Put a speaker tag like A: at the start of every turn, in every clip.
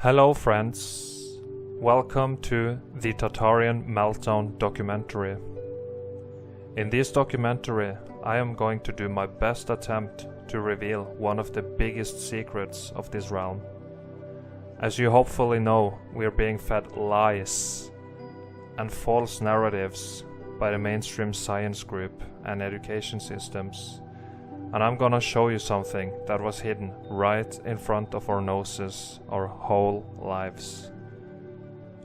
A: Hello friends, welcome to the Tartarian Meltdown documentary. In this documentary, I am going to do my best attempt to reveal one of the biggest secrets of this realm. As you hopefully know, we are being fed lies and false narratives by the mainstream science group and education systems. And I'm gonna show you something that was hidden right in front of our noses our whole lives.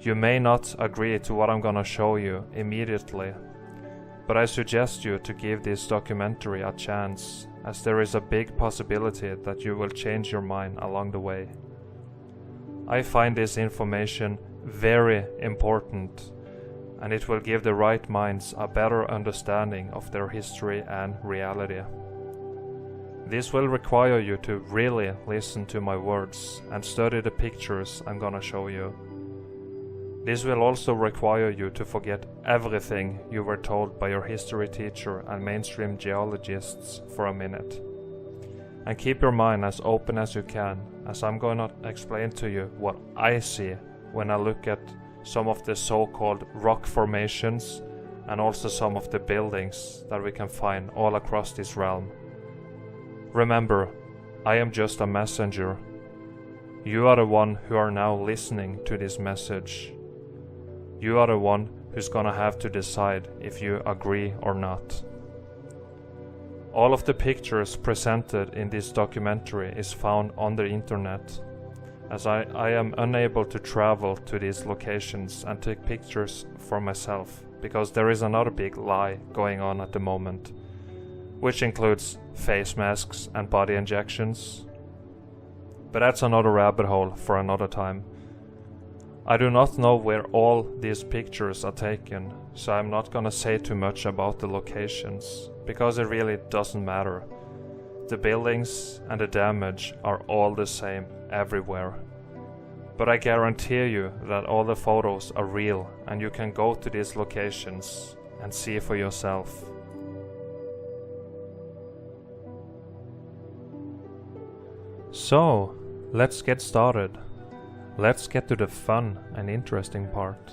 A: You may not agree to what I'm gonna show you immediately, but I suggest you to give this documentary a chance, as there is a big possibility that you will change your mind along the way. I find this information very important, and it will give the right minds a better understanding of their history and reality. This will require you to really listen to my words and study the pictures I'm gonna show you. This will also require you to forget everything you were told by your history teacher and mainstream geologists for a minute. And keep your mind as open as you can, as I'm gonna explain to you what I see when I look at some of the so-called rock formations and also some of the buildings that we can find all across this realm. Remember, I am just a messenger. You are the one who are now listening to this message. You are the one who's gonna have to decide if you agree or not. All of the pictures presented in this documentary is found on the internet, as I am unable to travel to these locations and take pictures for myself, because there is another big lie going on at the moment, which includes face masks and body injections. But that's another rabbit hole for another time. I do not know where all these pictures are taken, so I'm not gonna say too much about the locations, because it really doesn't matter. The buildings and the damage are all the same everywhere. But I guarantee you that all the photos are real, and you can go to these locations and see for yourself. So, let's get started. Let's get to the fun and interesting part.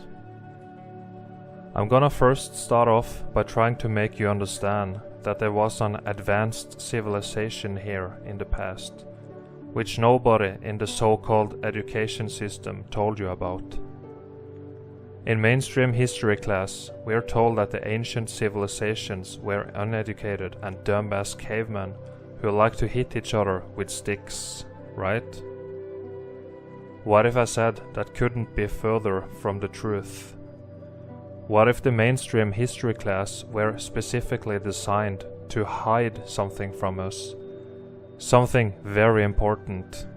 A: I'm gonna first start off by trying to make you understand that there was an advanced civilization here in the past, which nobody in the so-called education system told you about. In mainstream history class, we are told that the ancient civilizations were uneducated and dumb-ass cavemen who like to hit each other with sticks, right? What if I said that couldn't be further from the truth? What if the mainstream history class were specifically designed to hide something from us? Something very important.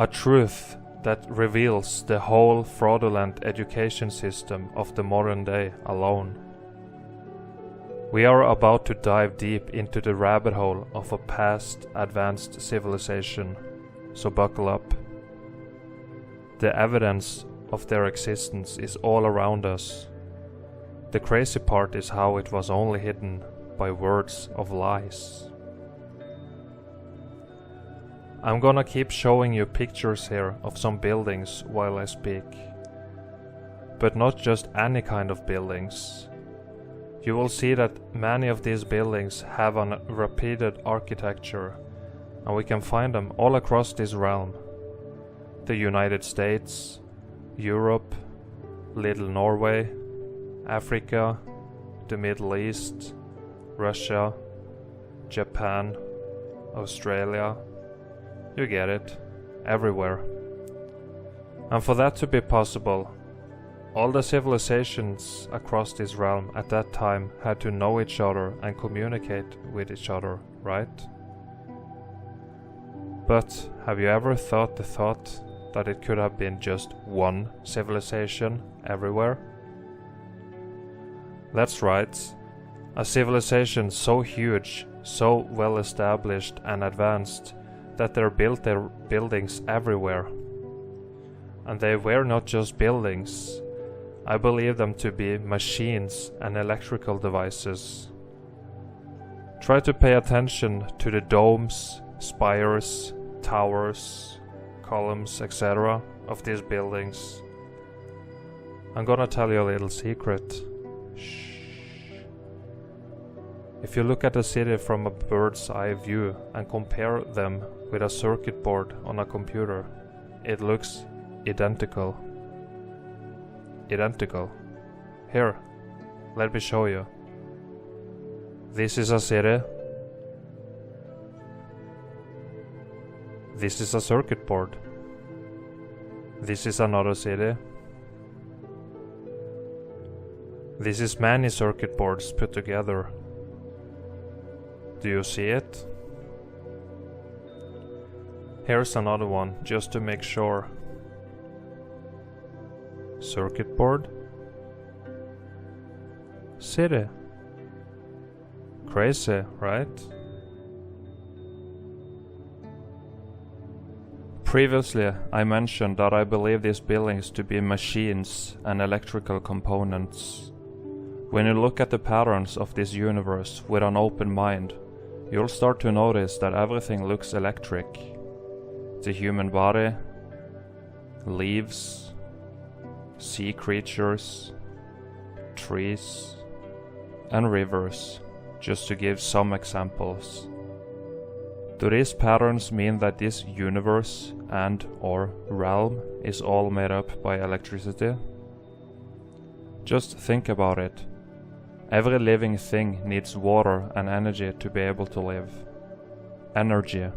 A: A truth that reveals the whole fraudulent education system of the modern day alone. We are about to dive deep into the rabbit hole of a past advanced civilization, so buckle up. The evidence of their existence is all around us. The crazy part is how it was only hidden by words of lies. I'm gonna keep showing you pictures here of some buildings while I speak. But not just any kind of buildings. You will see that many of these buildings have a repeated architecture, and we can find them all across this realm. The United States, Europe, Little Norway, Africa, the Middle East, Russia, Japan, Australia. You get it, everywhere. And for that to be possible, all the civilizations across this realm at that time had to know each other and communicate with each other, right? But have you ever thought the thought that it could have been just one civilization everywhere? That's right, a civilization so huge, so well established and advanced that they built their buildings everywhere. And they were not just buildings. I believe them to be machines and electrical devices. Try to pay attention to the domes, spires, towers, columns, etc. of these buildings. I'm gonna tell you a little secret. Shh. If you look at a city from a bird's eye view and compare them with a circuit board on a computer, it looks identical. Identical. Here, let me show you. This is a city. This is a circuit board. This is another city. This is many circuit boards put together. Do you see it? Here's another one, just to make sure. Circuit board. City. Crazy, right? Previously, I mentioned that I believe these buildings to be machines and electrical components. When you look at the patterns of this universe with an open mind, you'll start to notice that everything looks electric. The human body, leaves, sea creatures, trees, and rivers, just to give some examples. Do these patterns mean that this universe and/or realm is all made up by electricity? Just think about it. Every living thing needs water and energy to be able to live. Energy.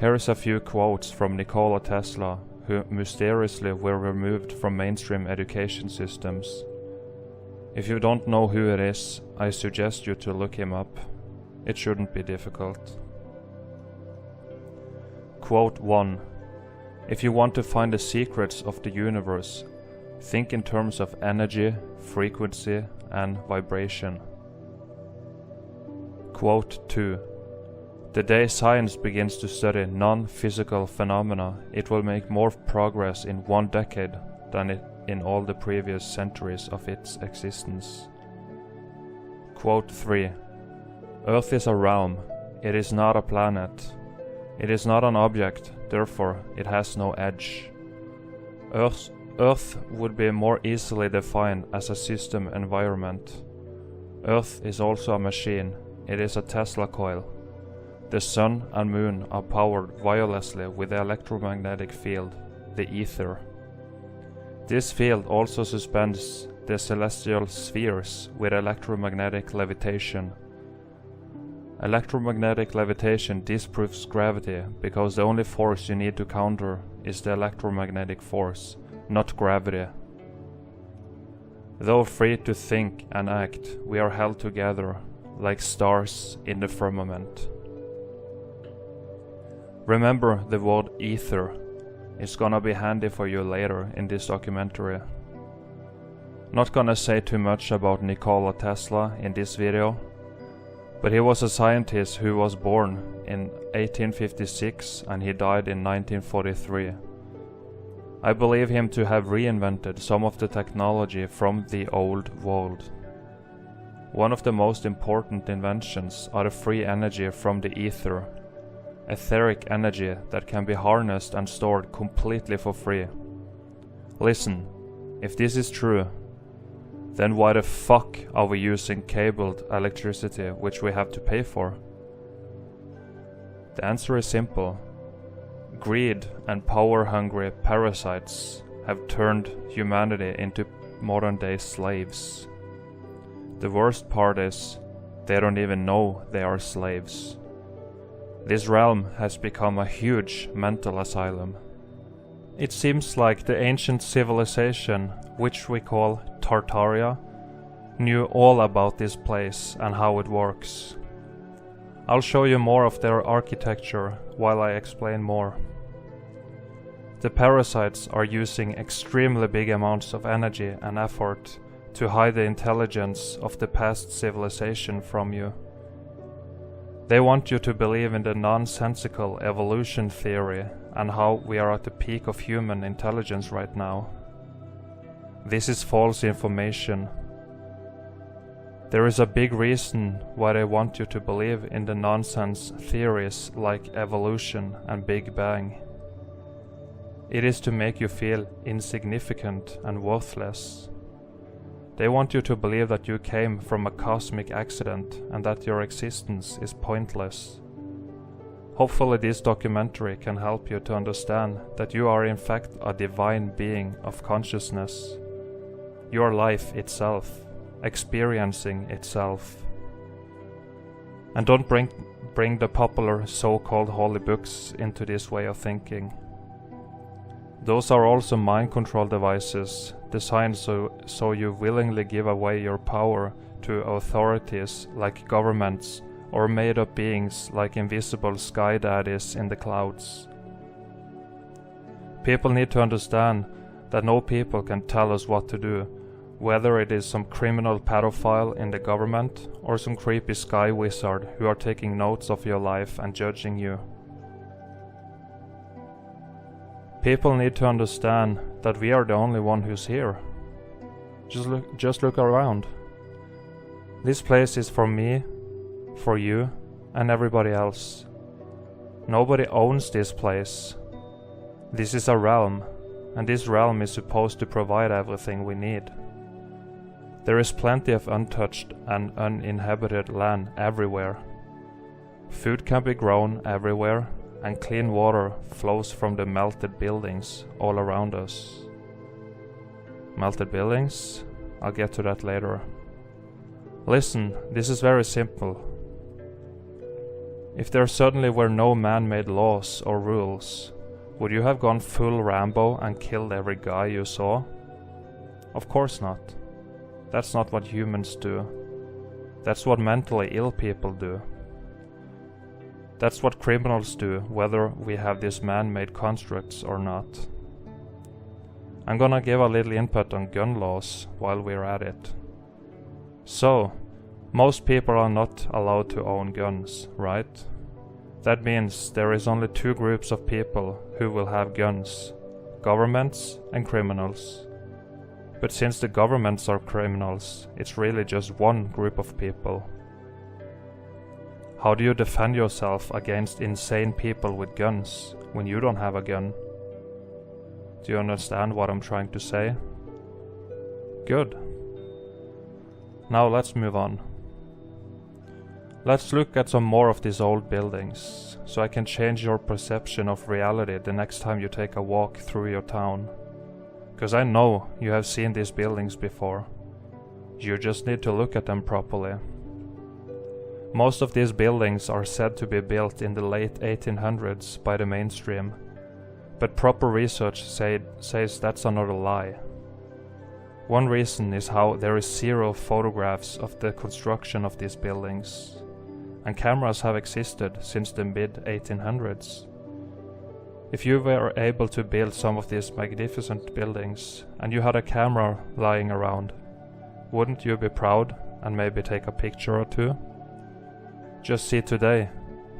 A: Here is a few quotes from Nikola Tesla, who mysteriously were removed from mainstream education systems. If you don't know who it is, I suggest you to look him up. It shouldn't be difficult. Quote 1. If you want to find the secrets of the universe, think in terms of energy, frequency, and vibration. Quote 2. The day science begins to study non-physical phenomena, it will make more progress in 1 decade than in all the previous centuries of its existence. Quote 3. Earth is a realm, it is not a planet. It is not an object, therefore it has no edge. Earth would be more easily defined as a system environment. Earth is also a machine, it is a Tesla coil. The sun and moon are powered wirelessly with the electromagnetic field, the ether. This field also suspends the celestial spheres with electromagnetic levitation. Electromagnetic levitation disproves gravity because the only force you need to counter is the electromagnetic force, not gravity. Though free to think and act, we are held together like stars in the firmament. Remember the word ether. It's gonna be handy for you later in this documentary. Not gonna say too much about Nikola Tesla in this video, but he was a scientist who was born in 1856 and he died in 1943. I believe him to have reinvented some of the technology from the old world. One of the most important inventions are the free energy from the ether, etheric energy that can be harnessed and stored completely for free. Listen, if this is true, then why the fuck are we using cabled electricity which we have to pay for? The answer is simple. Greed and power-hungry parasites have turned humanity into modern-day slaves. The worst part is, they don't even know they are slaves. This realm has become a huge mental asylum. It seems like the ancient civilization, which we call Tartaria, knew all about this place and how it works. I'll show you more of their architecture while I explain more. The parasites are using extremely big amounts of energy and effort to hide the intelligence of the past civilization from you. They want you to believe in the nonsensical evolution theory and how we are at the peak of human intelligence right now. This is false information. There is a big reason why they want you to believe in the nonsense theories like evolution and Big Bang. It is to make you feel insignificant and worthless. They want you to believe that you came from a cosmic accident and that your existence is pointless. Hopefully this documentary can help you to understand that you are in fact a divine being of consciousness. You are life itself, experiencing itself. And don't bring the popular so-called holy books into this way of thinking. Those are also mind control devices designed so you willingly give away your power to authorities like governments or made-up beings like invisible sky daddies in the clouds. People need to understand that no people can tell us what to do, whether it is some criminal pedophile in the government or some creepy sky wizard who are taking notes of your life and judging you. People need to understand that we are the only one who's here. Just look around. This place is for me, for you, and everybody else. Nobody owns this place. This is a realm, and this realm is supposed to provide everything we need. There is plenty of untouched and uninhabited land everywhere. Food can be grown everywhere, and clean water flows from the melted buildings all around us. Melted buildings? I'll get to that later. Listen, this is very simple. If there suddenly were no man-made laws or rules, would you have gone full Rambo and killed every guy you saw? Of course not. That's not what humans do. That's what mentally ill people do. That's what criminals do, whether we have these man-made constructs or not. I'm gonna give a little input on gun laws while we're at it. So, most people are not allowed to own guns, right? That means there is only two groups of people who will have guns: governments and criminals. But since the governments are criminals, it's really just one group of people. How do you defend yourself against insane people with guns when you don't have a gun? Do you understand what I'm trying to say? Good. Now let's move on. Let's look at some more of these old buildings, so I can change your perception of reality the next time you take a walk through your town. Because I know you have seen these buildings before. You just need to look at them properly. Most of these buildings are said to be built in the late 1800s by the mainstream, but proper research says that's another lie. One reason is how there is zero photographs of the construction of these buildings, and cameras have existed since the mid-1800s. If you were able to build some of these magnificent buildings, and you had a camera lying around, wouldn't you be proud and maybe take a picture or two? Just see today,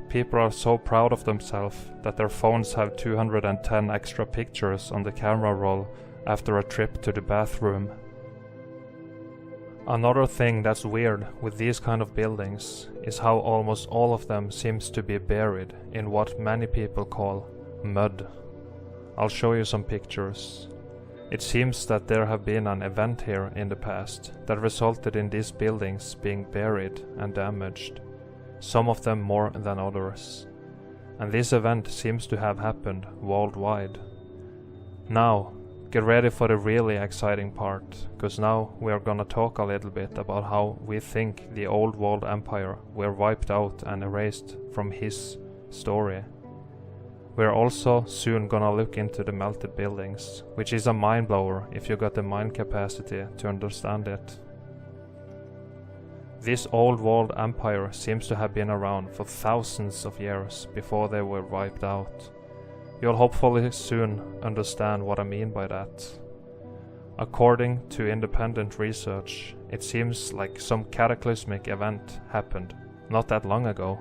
A: people are so proud of themselves that their phones have 210 extra pictures on the camera roll after a trip to the bathroom. Another thing that's weird with these kind of buildings is how almost all of them seems to be buried in what many people call mud. I'll show you some pictures. It seems that there have been an event here in the past that resulted in these buildings being buried and damaged, some of them more than others. And this event seems to have happened worldwide. Now, get ready for the really exciting part, because now we are gonna talk a little bit about how we think the old world empire were wiped out and erased from his story. We're also soon gonna look into the melted buildings, which is a mind blower if you got the mind capacity to understand it. This old world empire seems to have been around for thousands of years before they were wiped out. You'll hopefully soon understand what I mean by that. According to independent research, it seems like some cataclysmic event happened not that long ago,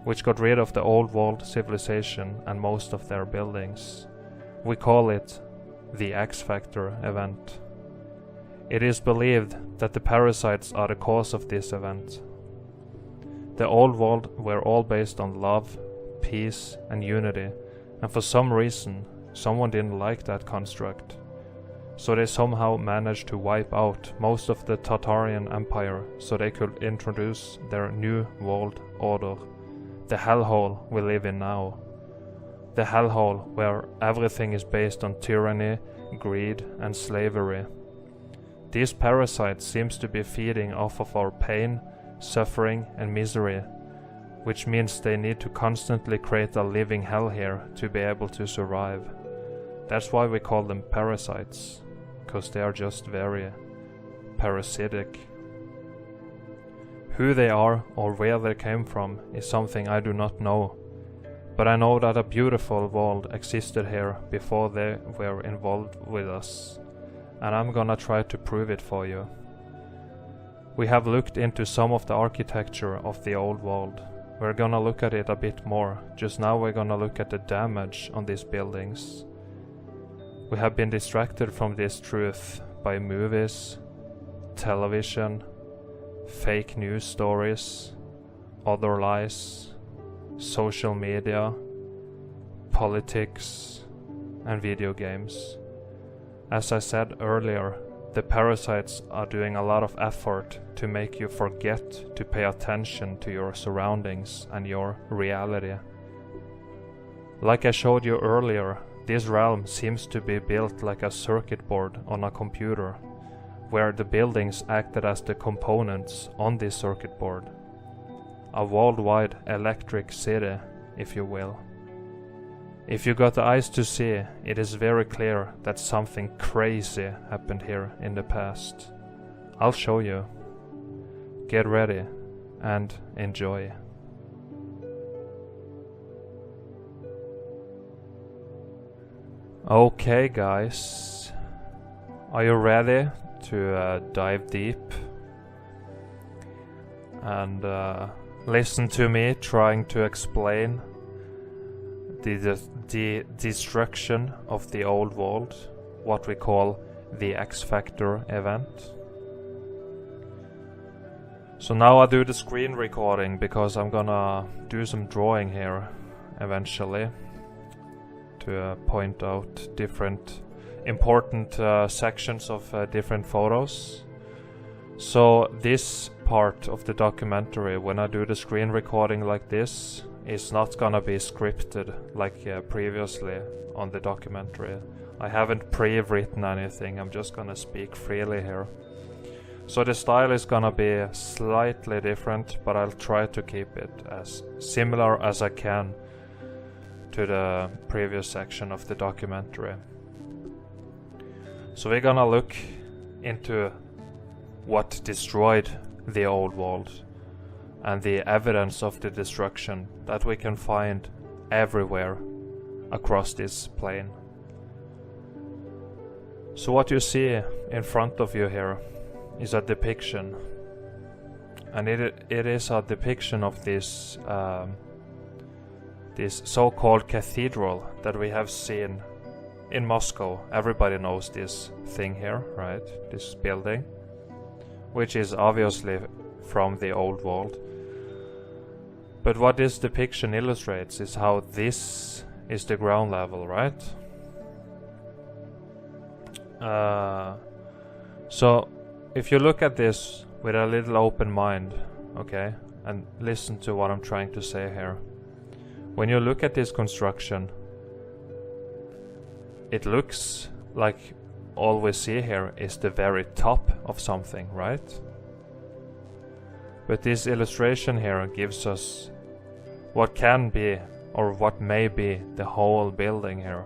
A: which got rid of the old world civilization and most of their buildings. We call it the X Factor event. It is believed that the parasites are the cause of this event. The old world were all based on love, peace and unity, and for some reason, Someone didn't like that construct. So they somehow managed to wipe out most of the Tartarian Empire so they could introduce their new world order. The hellhole we live in now. The hellhole where everything is based on tyranny, greed and slavery. These parasites seems to be feeding off of our pain, suffering and misery, which means they need to constantly create a living hell here to be able to survive. That's why we call them parasites, because they are just very parasitic. Who they are or where they came from is something I do not know, but I know that a beautiful world existed here before they were involved with us, and I'm gonna try to prove it for you. We have looked into some of the architecture of the old world. We're gonna look at it a bit more. Just now we're gonna look at the damage on these buildings. We have been distracted from this truth by movies, television, fake news stories, other lies, social media, politics, and video games. As I said earlier, the parasites are doing a lot of effort to make you forget to pay attention to your surroundings and your reality. Like I showed you earlier, this realm seems to be built like a circuit board on a computer, where the buildings acted as the components on this circuit board. A worldwide electric city, if you will. If you got the eyes to see, it is very clear that something crazy happened here in the past. I'll show you. Get ready and enjoy. Okay guys, are you ready to dive deep and listen to me trying to explain the destruction of the old world, what we call the X Factor event? So now I do the screen recording because I'm gonna do some drawing here eventually to point out different important sections of different photos. So this part of the documentary, when I do the screen recording like this, is not gonna be scripted like previously on the documentary. I haven't pre-written anything, I'm just gonna speak freely here. So the style is gonna be slightly different, but I'll try to keep it as similar as I can to the previous section of the documentary. So we're gonna look into what destroyed the old world and the evidence of the destruction that we can find everywhere across this plane. So what you see in front of you here is a depiction, and it is a depiction of this this so-called cathedral that we have seen in Moscow. Everybody knows this thing here, right? This building, which is obviously from the old world. But what this depiction illustrates is how this is the ground level, right? So if you look at this with a little open mind, okay, and listen to what I'm trying to say here. When you look at this construction, it looks like all we see here is the very top of something, right? But this illustration here gives us what can be, or what may be, the whole building here.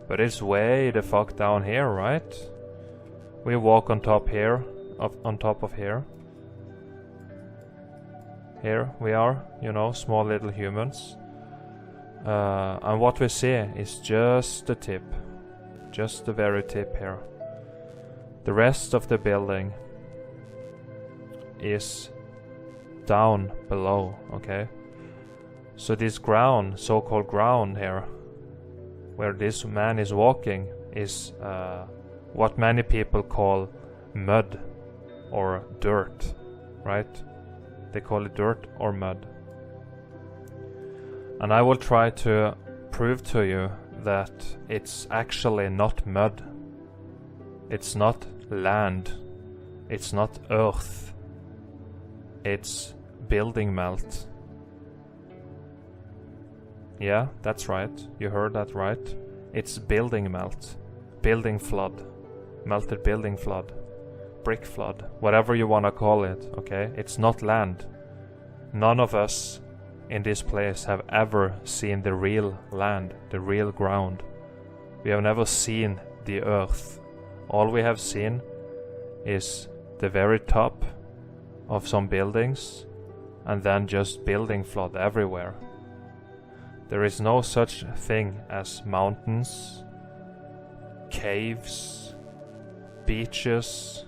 A: But it's way the fuck down here, right? We walk on top here, on top of here. Here we are, you know, small little humans. And what we see is just the tip. Just the very tip here. The rest of the building is down below, okay? So this ground, so-called ground here, where this man is walking, is what many people call mud or dirt, right? They call it dirt or mud. And I will try to prove to you that it's actually not mud. It's not land. It's not earth. It's building melt. Yeah, that's right. You heard that right. It's building melt. Building flood. Melted building flood. Brick flood. Whatever you wanna call it, okay? It's not land. None of us in this place have ever seen the real land, the real ground. We have never seen the earth. All we have seen is the very top of some buildings and then just building flood everywhere. There is no such thing as mountains, caves, beaches,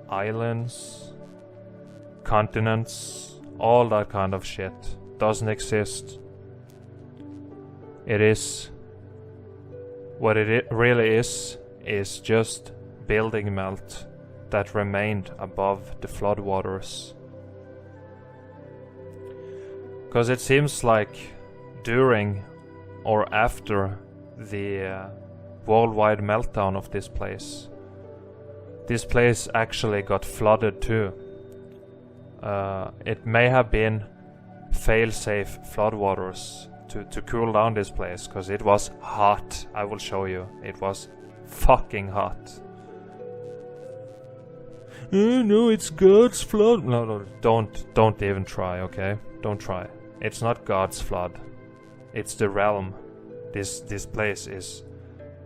A: islands, continents, all that kind of shit doesn't exist. It is what it really is just building melt that remained above the floodwaters. Because it seems like during or after the worldwide meltdown of this place actually got flooded too. It may have been fail-safe floodwaters to cool down this place, because it was hot. I will show you. It was fucking hot. No, it's God's flood. No, don't even try, okay? Don't try. It's not God's flood. It's the realm. This place is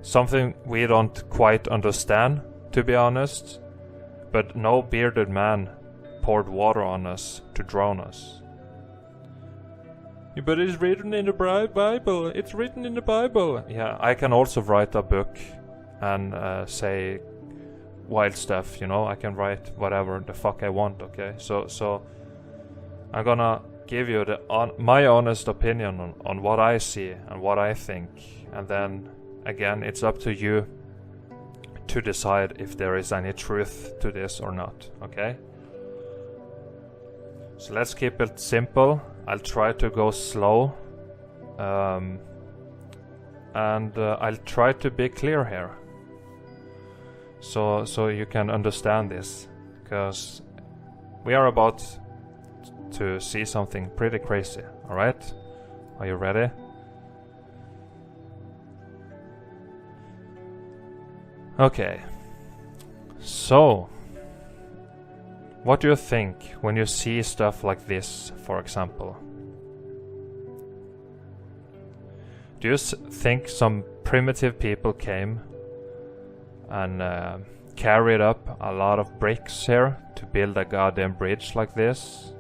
A: something we don't quite understand, to be honest. But no bearded man poured water on us to drown us. Yeah, but it's written in the Bible. It's written in the Bible. Yeah, I can also write a book and say wild stuff, you know. I can write whatever the fuck I want, okay? So I'm gonna give you my honest opinion on what I see and what I think, and then again it's up to you to decide if there is any truth to this or not, okay? So let's keep it simple. I'll try to go slow, and I'll try to be clear here, so you can understand this, because we are about to see something pretty crazy. Alright? Are you ready? Okay. So, what do you think when you see stuff like this, for example? Do you think some primitive people came and carried up a lot of bricks here to build a goddamn bridge like this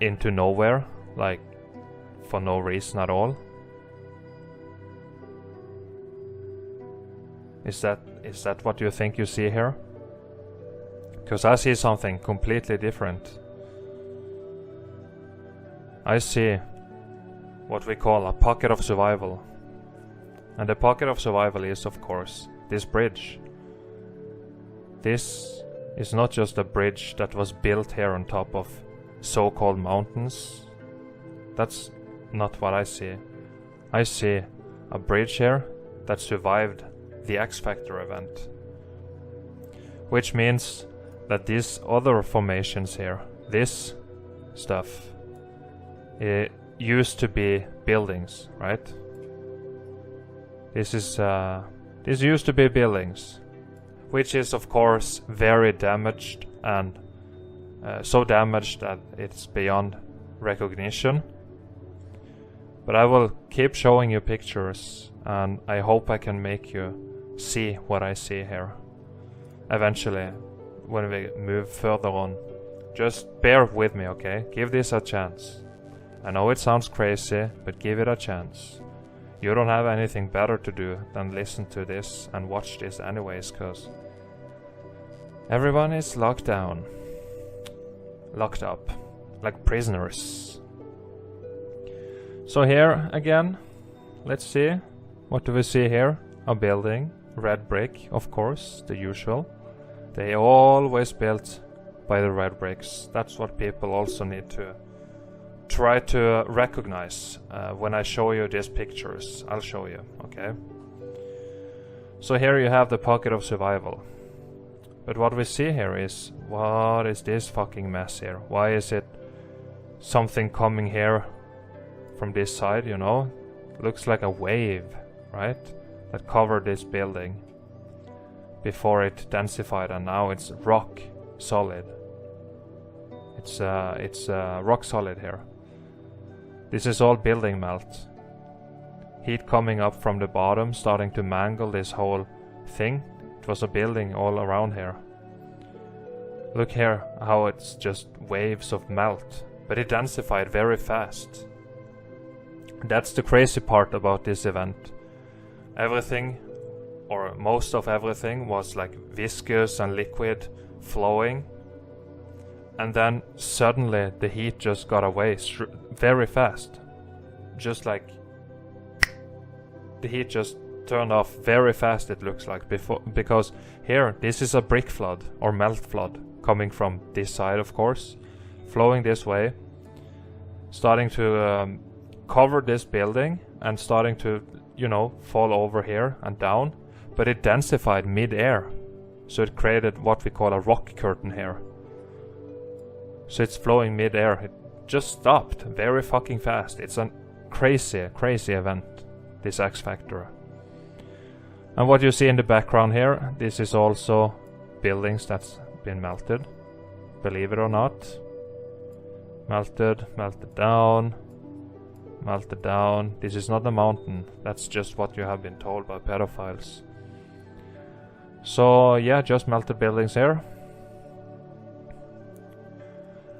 A: into nowhere, like for no reason at all? Is that what you think you see here? Because I see something completely different. I see what we call a pocket of survival. And the pocket of survival is, of course, this bridge. This is not just a bridge that was built here on top of so-called mountains. That's not what I see. I see a bridge here that survived the X Factor event. Which means that these other formations here, this stuff, it used to be buildings, right? This used to be buildings, which is of course very damaged, and so damaged that it's beyond recognition. But I will keep showing you pictures, and I hope I can make you see what I see here eventually when we move further on. Just bear with me, okay? Give this a chance. I know it sounds crazy, but give it a chance. You don't have anything better to do than listen to this and watch this anyways, cause everyone is locked down. Locked up. Like prisoners. So here again, let's see. What do we see here? A building. Red brick, of course, the usual. They always built by the red bricks. That's what people also need try to recognize when I show you these pictures. I'll show you, okay? So here you have the pocket of survival. But what we see here is, what is this fucking mess here? Why is it something coming here from this side, you know? Looks like a wave, right? That covered this building before it densified, and now it's rock solid. It's rock solid here. This is all building melt. Heat coming up from the bottom, starting to mangle this whole thing. It was a building all around here. Look here, how it's just waves of melt. But it densified very fast. That's the crazy part about this event. Everything, or most of everything, was like viscous and liquid, flowing. And then suddenly the heat just got away very fast. Just like the heat just turned off very fast, it looks like, because here this is a brick flood or melt flood coming from this side, of course, flowing this way, starting to cover this building and starting to, you know, fall over here and down. But it densified mid-air, so it created what we call a rock curtain here. So it's flowing mid-air. It just stopped very fucking fast. It's a crazy, crazy event, this X Factor. And what you see in the background here, this is also buildings that's been melted. Believe it or not. Melted, melted down, melted down. This is not a mountain. That's just what you have been told by pedophiles. So yeah, just melted buildings here.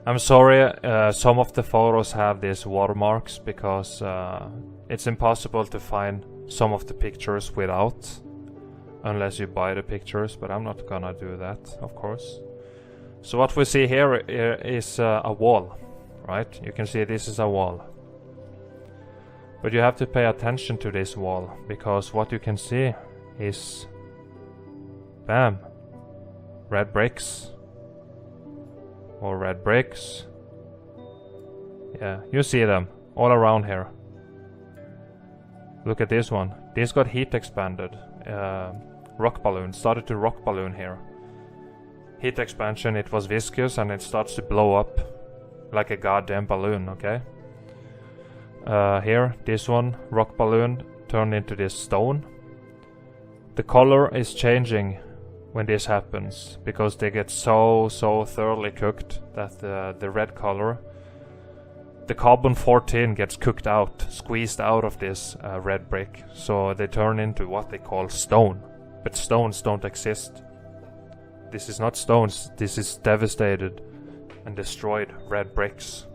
A: I'm sorry, some of the photos have these watermarks because it's impossible to find some of the pictures without, unless you buy the pictures, but I'm not gonna do that, of course. So what we see here is a wall, right? You can see this is a wall. But you have to pay attention to this wall, because what you can see is, bam, red bricks. Or red bricks. Yeah, you see them all around here. Look at this one. This got heat expanded. Rock balloon. Started to rock balloon here. Heat expansion, it was viscous and it starts to blow up like a goddamn balloon, okay? Here, this one, rock balloon, turned into this stone. The color is changing when this happens, because they get so thoroughly cooked that the red color, the carbon-14 gets cooked out, squeezed out of this red brick, so they turn into what they call stone. But stones don't exist. This is not stones, this is devastated and destroyed red bricks.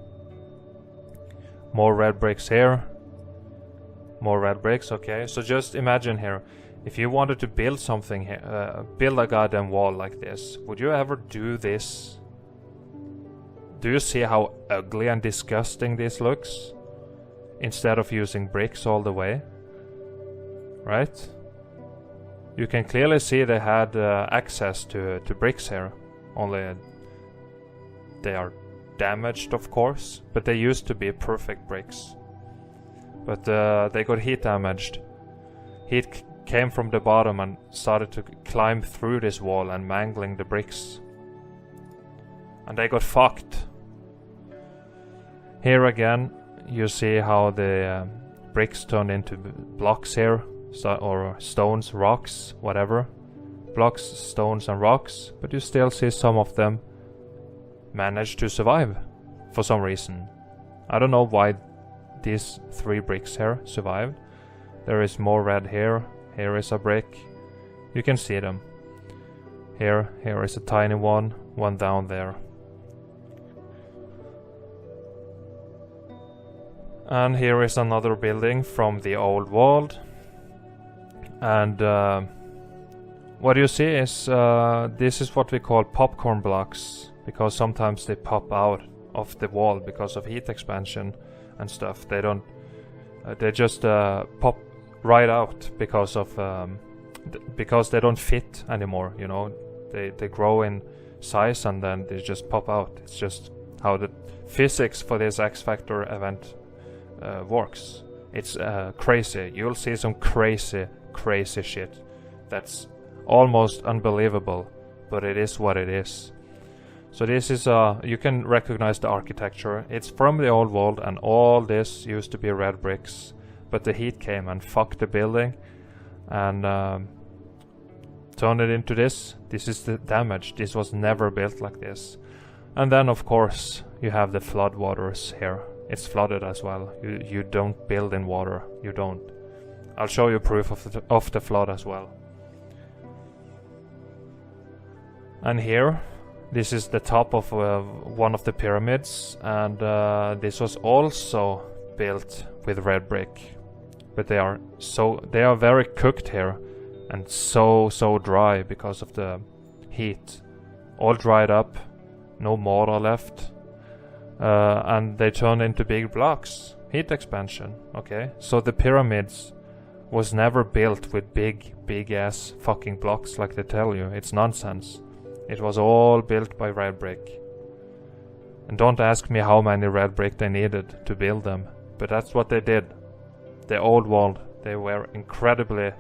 A: More red bricks here. More red bricks, okay. So just imagine here, if you wanted to build something here, build a goddamn wall like this, would you ever do this? Do you see how ugly and disgusting this looks? Instead of using bricks all the way. Right? You can clearly see they had access to bricks here. Only they are damaged, of course, but they used to be perfect bricks. But they got heat damaged. Heat came from the bottom and started to climb through this wall and mangling the bricks. And they got fucked. Here again, you see how the bricks turned into blocks here, or stones, rocks, whatever. Blocks, stones and rocks, but you still see some of them manage to survive for some reason. I don't know why these 3 bricks here survived. There is more red here. Here is a brick. You can see them. Here is a tiny one down there. And here is another building from the old world. And what you see is, this is what we call popcorn blocks, because sometimes they pop out of the wall because of heat expansion and stuff. They don't, they just pop right out because of because they don't fit anymore, you know. They grow in size and then they just pop out. It's just how the physics for this X Factor event works. It's crazy. You'll see some crazy shit that's almost unbelievable, but it is what it is. So this is you can recognize the architecture. It's from the old world, and all this used to be red bricks, but the heat came and fucked the building and turned it into this. This is the damage. This was never built like this. And then of course you have the flood waters here. It's flooded as well. You don't build in water. You don't. I'll show you proof of the flood as well. And here, this is the top of one of the pyramids, and this was also built with red brick. But they are very cooked here, and so dry because of the heat. All dried up, no mortar left, and they turn into big blocks. Heat expansion. Okay, so the pyramids was never built with big ass fucking blocks like they tell you. It's nonsense. It was all built by red brick. And don't ask me how many red brick they needed to build them, but that's what they did. The old world, they were incredibly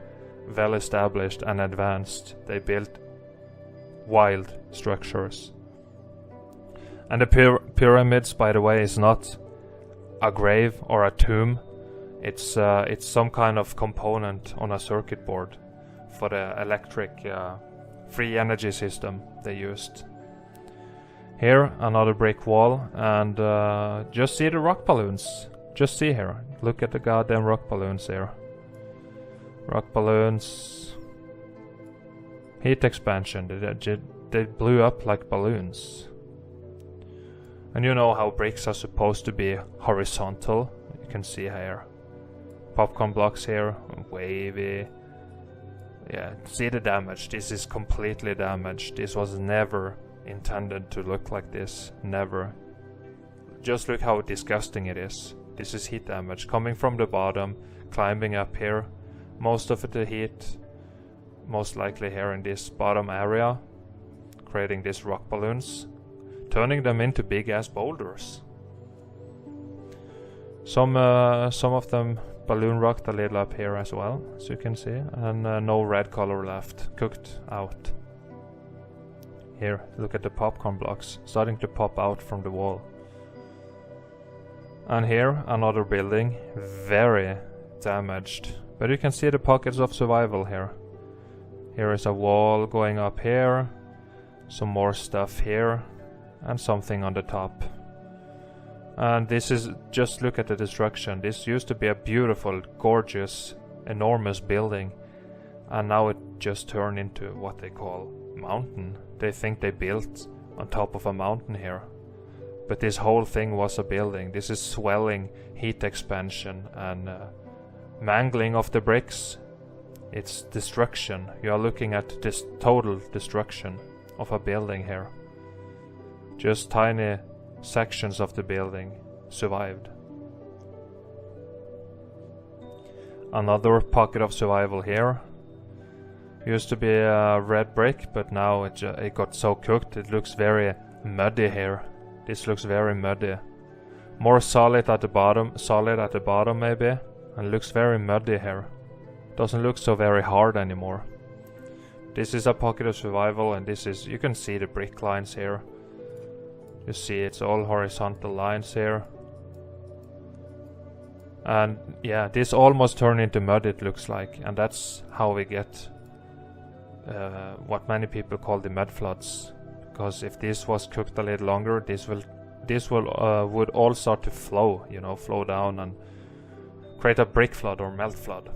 A: well established and advanced. They built wild structures. And the pyramids, by the way, is not a grave or a tomb. It's some kind of component on a circuit board for the electric free energy system they used. Here, another brick wall, and just see the rock balloons. Just see here. Look at the goddamn rock balloons here. Rock balloons. Heat expansion. They blew up like balloons. And you know how bricks are supposed to be horizontal. You can see here. Popcorn blocks here, wavy. Yeah, see the damage. This is completely damaged. This was never intended to look like this. Never. Just look how disgusting it is. This is heat damage coming from the bottom, climbing up here. Most of the heat, most likely here in this bottom area, creating these rock balloons, turning them into big ass boulders. Some of them balloon rocked a little up here as well, as you can see, and no red color left, cooked out. Here, look at the popcorn blocks starting to pop out from the wall. And here, another building, very damaged, but you can see the pockets of survival here. Here is a wall going up here, some more stuff here, and something on the top. And this is, just look at the destruction. This used to be a beautiful, gorgeous, enormous building, and now it just turned into what they call mountain. They think they built on top of a mountain here, but this whole thing was a building. This is swelling, heat expansion, and mangling of the bricks. It's destruction. You are looking at this total destruction of a building here. Just tiny sections of the building survived. Another pocket of survival here. Used to be a red brick, but now it got so cooked it looks very muddy here. This looks very muddy. More solid at the bottom maybe, and looks very muddy here. Doesn't look so very hard anymore. This is a pocket of survival, and this is, you can see the brick lines here. You see it's all horizontal lines here. And yeah, this almost turned into mud, it looks like, and that's how we get what many people call the mud floods. Because if this was cooked a little longer, this would all start to flow, you know, flow down and create a brick flood or melt flood.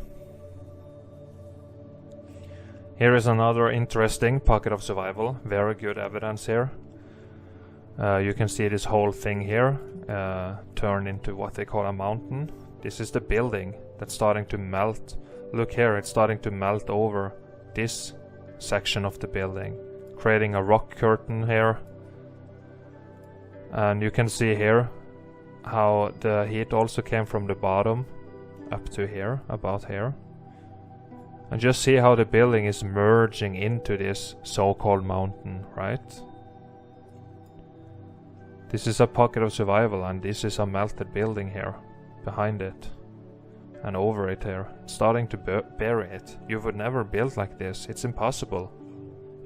A: Here is another interesting pocket of survival. Very good evidence here. You can see this whole thing here turn into what they call a mountain. This is the building that's starting to melt. Look here, it's starting to melt over this section of the building, creating a rock curtain here. And you can see here how the heat also came from the bottom up to here, about here. And just see how the building is merging into this so-called mountain, right? This is a pocket of survival, and this is a melted building here, behind it, and over it here, starting to bury it. You would never build like this, it's impossible.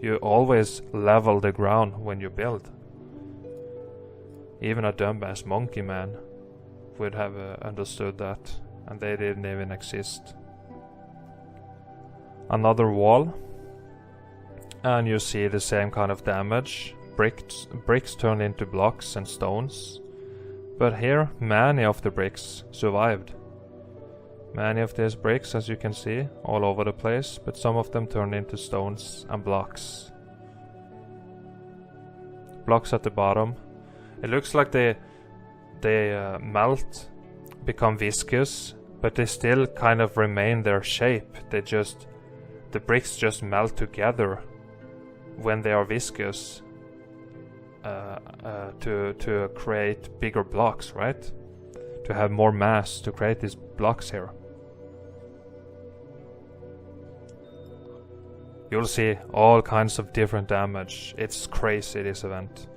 A: You always level the ground when you build. Even a dumbass monkey man would have understood that, and they didn't even exist. Another wall, and you see the same kind of damage. Bricks turn into blocks and stones, but here many of the bricks survived. Many of these bricks, as you can see, all over the place, but some of them turned into stones and blocks. Blocks at the bottom. It looks like they melt, become viscous, but they still kind of remain their shape. The bricks just melt together when they are viscous to create bigger blocks, right? To have more mass to create these blocks here. You'll see all kinds of different damage. It's crazy, this event.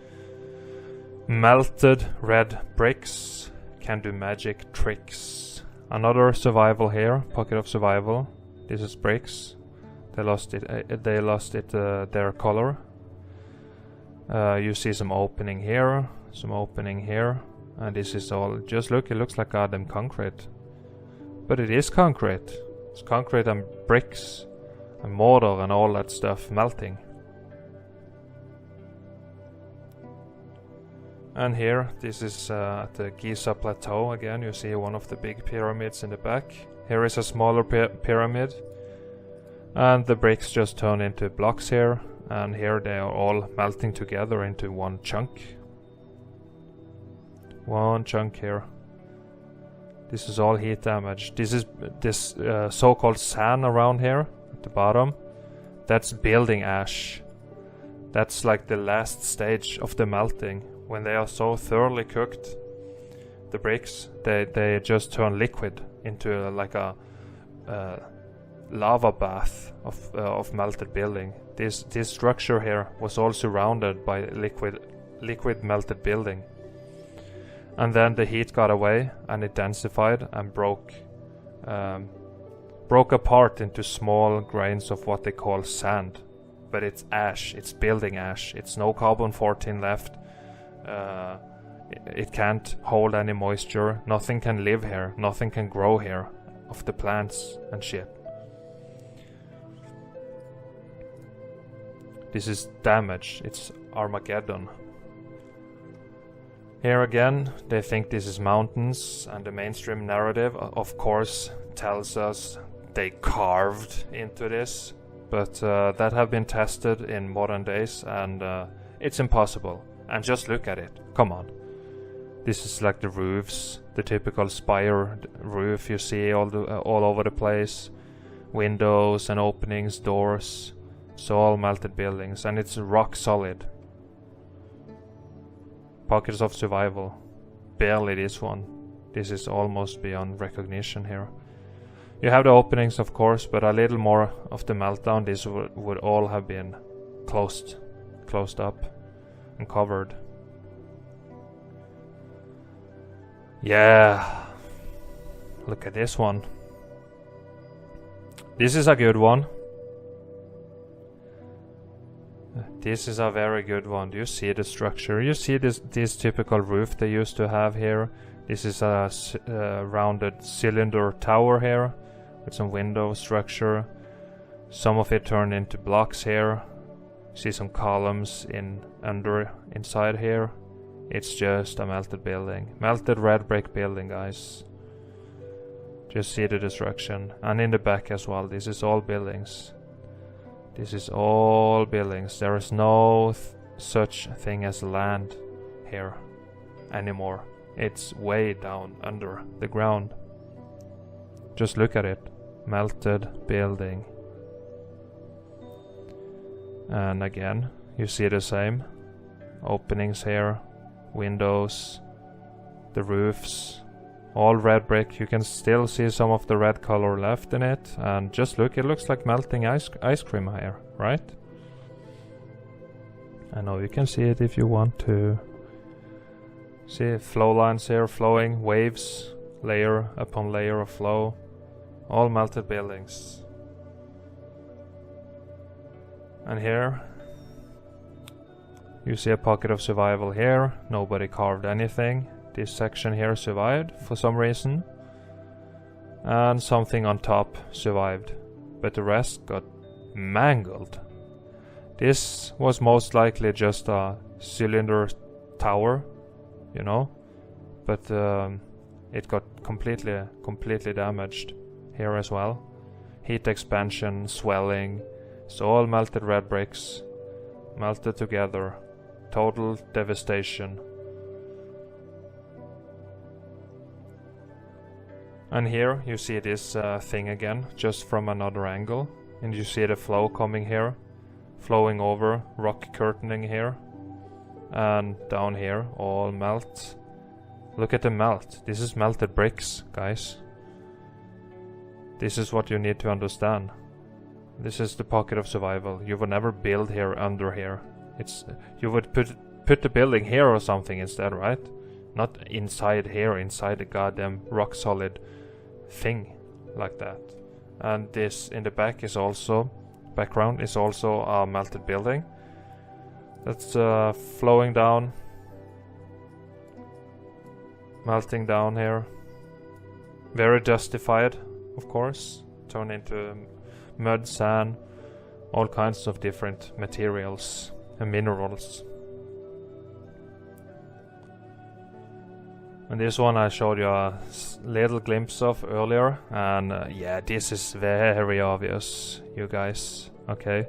A: Melted red bricks can do magic tricks. Another survival here, pocket of survival. This is bricks. They lost their color. You see some opening here, and this is all, just look, it looks like goddamn concrete. But it is concrete. It's concrete and bricks and mortar and all that stuff melting. And here, this is at the Giza Plateau again. You see one of the big pyramids in the back. Here is a smaller pyramid. And the bricks just turn into blocks here. And here they are all melting together into one chunk. One chunk here. This is all heat damage. This is this so-called sand around here at the bottom. That's building ash. That's like the last stage of the melting. When they are so thoroughly cooked, the bricks, they just turn liquid into like a lava bath of melted building. This structure here was all surrounded by liquid melted building. And then the heat got away and it densified and broke apart into small grains of what they call sand. But it's ash, it's building ash, it's no carbon-14 left. It can't hold any moisture, nothing can live here, nothing can grow here of the plants and shit. This is damage, it's Armageddon. Here again, they think this is mountains, and the mainstream narrative, of course, tells us they carved into this, but that have been tested in modern days, and it's impossible. And just look at it, come on. This is like the roofs, the typical spire roof you see all over the place. Windows and openings, doors, so all melted buildings, and it's rock solid. Pockets of survival, barely this one. This is almost beyond recognition here. You have the openings, of course, but a little more of the meltdown, this would all have been closed up and covered. Yeah, look at this one. This is a good one. This is a very good one. Do you see the structure? You see this typical roof they used to have here. This is a rounded cylinder tower here with some window structure. Some of it turned into blocks here. See some columns inside here. It's just a melted building. Melted red brick building, guys. Just see the destruction. And in the back as well. This is all buildings. This is all buildings. There is no such thing as land here anymore. It's way down under the ground. Just look at it. Melted building. And again, you see the same. Openings here, windows, the roofs, all red brick. You can still see some of the red color left in it. And just look, it looks like melting ice cream here, right? I know you can see it if you want to. See flow lines here, flowing waves, layer upon layer of flow, all melted buildings. And here you see a pocket of survival here. Nobody carved anything. This section here survived for some reason, and something on top survived, but the rest got mangled. This was most likely just a cylinder tower, you know, but it got completely damaged here as well. Heat expansion, swelling, so all melted red bricks, melted together, total devastation. And here you see this thing again, just from another angle, and you see the flow coming here, flowing over, rock curtaining here, and down here, all melt. Look at the melt. This is melted bricks, guys. This is what you need to understand. This is the pocket of survival. You would never build here under here. You would put the building here or something instead, right? Not inside here, inside the goddamn rock solid thing like that. And this in the back is also, background is also a melted building. That's flowing down, melting down here. Very justified, of course. Turn into mud, sand, all kinds of different materials and minerals. And this one I showed you a little glimpse of earlier, and yeah, this is very obvious, you guys. Okay,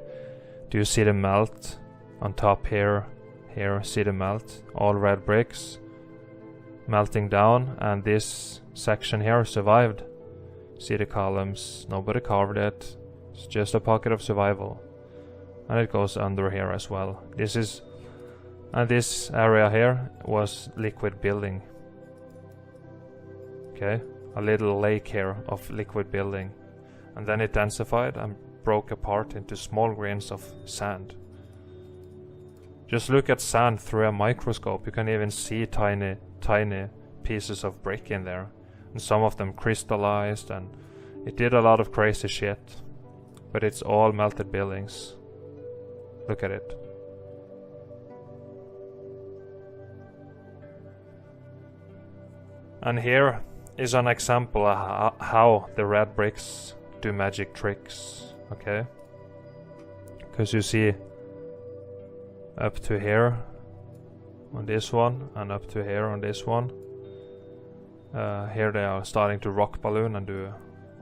A: do you see the melt on top here? Here, see the melt, all red bricks melting down, and this section here survived. See the columns, nobody carved it, it's just a pocket of survival. And it goes under here as well. And this area here was liquid building. Okay, a little lake here of liquid building, and then it densified and broke apart into small grains of sand. Just look at sand through a microscope. You can even see tiny pieces of brick in there, and some of them crystallized, and it did a lot of crazy shit, but it's all melted buildings. Look at it. And here is an example of how the red bricks do magic tricks, okay? Because you see up to here on this one, and up to here on this one. Here they are starting to rock balloon and do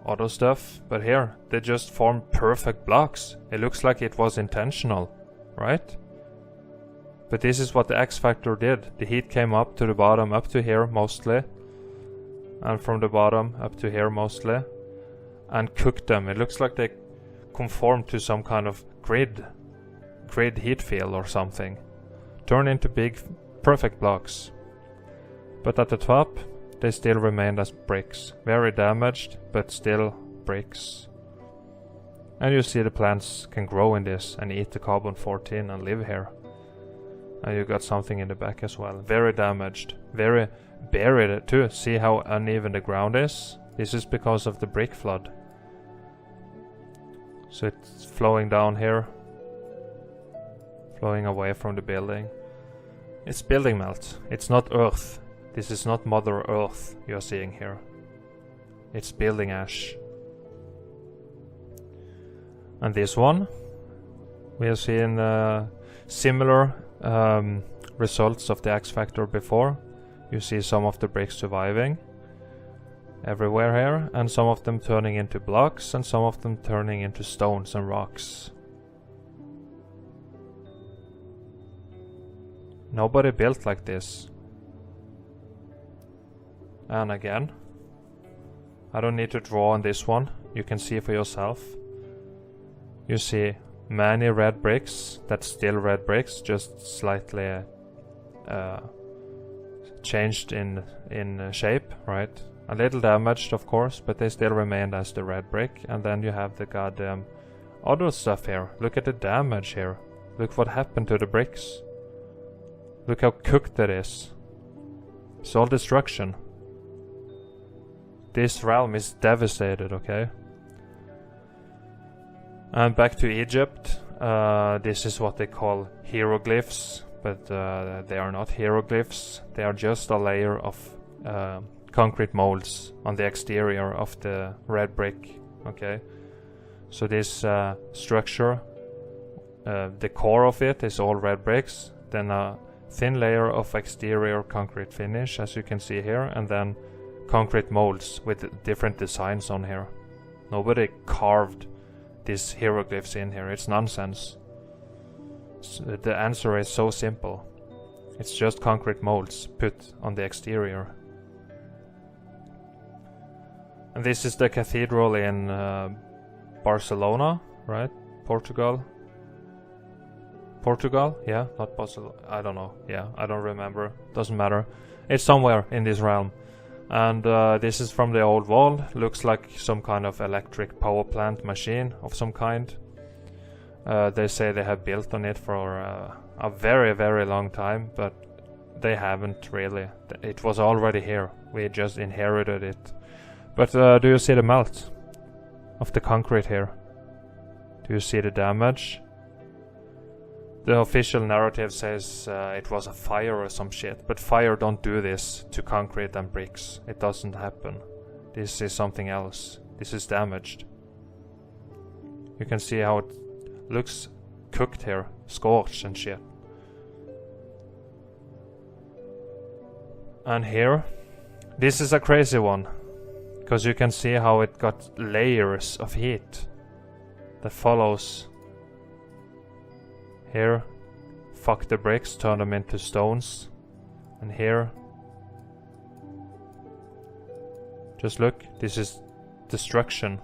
A: other stuff, but here they just form perfect blocks. It looks like it was intentional, right? But this is what the X Factor did. The heat came up to the bottom, up to here mostly, and from the bottom up to here mostly, and cooked them. It looks like they conformed to some kind of grid heat field or something. Turn into big perfect blocks. But at the top they still remained as bricks. Very damaged, but still bricks. And you see the plants can grow in this and eat the carbon-14 and live here. And you got something in the back as well. Very damaged, very buried too. See how uneven the ground is? This is because of the brick flood. So it's flowing down here, flowing away from the building. It's building melt. It's not earth. This is not Mother Earth you're seeing here. It's building ash. And this one, we have seen similar results of the X Factor before. You see some of the bricks surviving everywhere here, and some of them turning into blocks, and some of them turning into stones and rocks. Nobody built like this. And again, I don't need to draw on this one, you can see for yourself. You see many red bricks, that's still red bricks, just slightly changed in shape, right? A little damaged, of course, but they still remained as the red brick. And then you have the goddamn other stuff here. Look at the damage here. Look what happened to the bricks. Look how cooked it is. It's all destruction. This realm is devastated, okay? And back to Egypt. This is what they call hieroglyphs, but they are not hieroglyphs. They are just a layer of concrete molds on the exterior of the red brick, okay? So this structure, the core of it is all red bricks, then a thin layer of exterior concrete finish, as you can see here, and then concrete molds with different designs on here. Nobody carved these hieroglyphs in here, it's nonsense. The answer is so simple. It's just concrete molds put on the exterior. And this is the cathedral in Barcelona, right? Portugal? Yeah, not Barcelona. I don't know. Yeah, I don't remember. Doesn't matter. It's somewhere in this realm. And this is from the old wall. Looks like some kind of electric power plant machine of some kind. They say they have built on it for a very, very long time, but they haven't really. It was already here. We just inherited it. But do you see the melt of the concrete here? Do you see the damage? The official narrative says it was a fire or some shit, but fire don't do this to concrete and bricks. It doesn't happen. This is something else. This is damaged. You can see how it looks cooked here, scorched and shit. And here, this is a crazy one, because you can see how it got layers of heat that follows. Here, fuck the bricks, turn them into stones. And here, just look, this is destruction.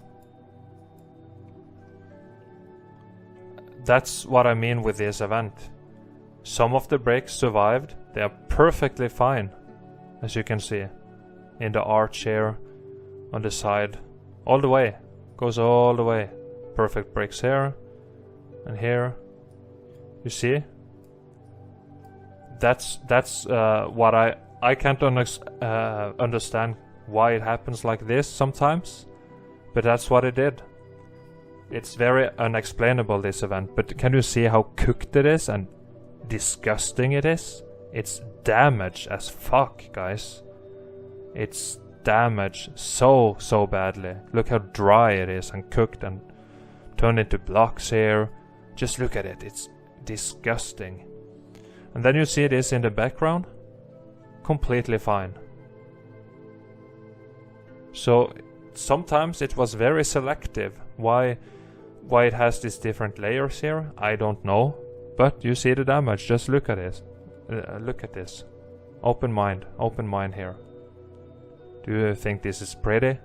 A: That's what I mean with this event. Some of the bricks survived, they are perfectly fine, as you can see. In the arch here, on the side, all the way, goes all the way. Perfect bricks here, and here. You see? That's what I can't understand why it happens like this sometimes, but that's what it did. It's very unexplainable, this event, but can you see how cooked it is and disgusting it is? It's damaged as fuck, guys. It's damaged so badly. Look how dry it is and cooked and turned into blocks here. Just look at it, it's disgusting. And then you see this in the background, completely fine. So sometimes it was very selective. Why it has these different layers here, I don't know. But you see the damage, just look at it. Look at this. Open mind here. Do you think this is pretty?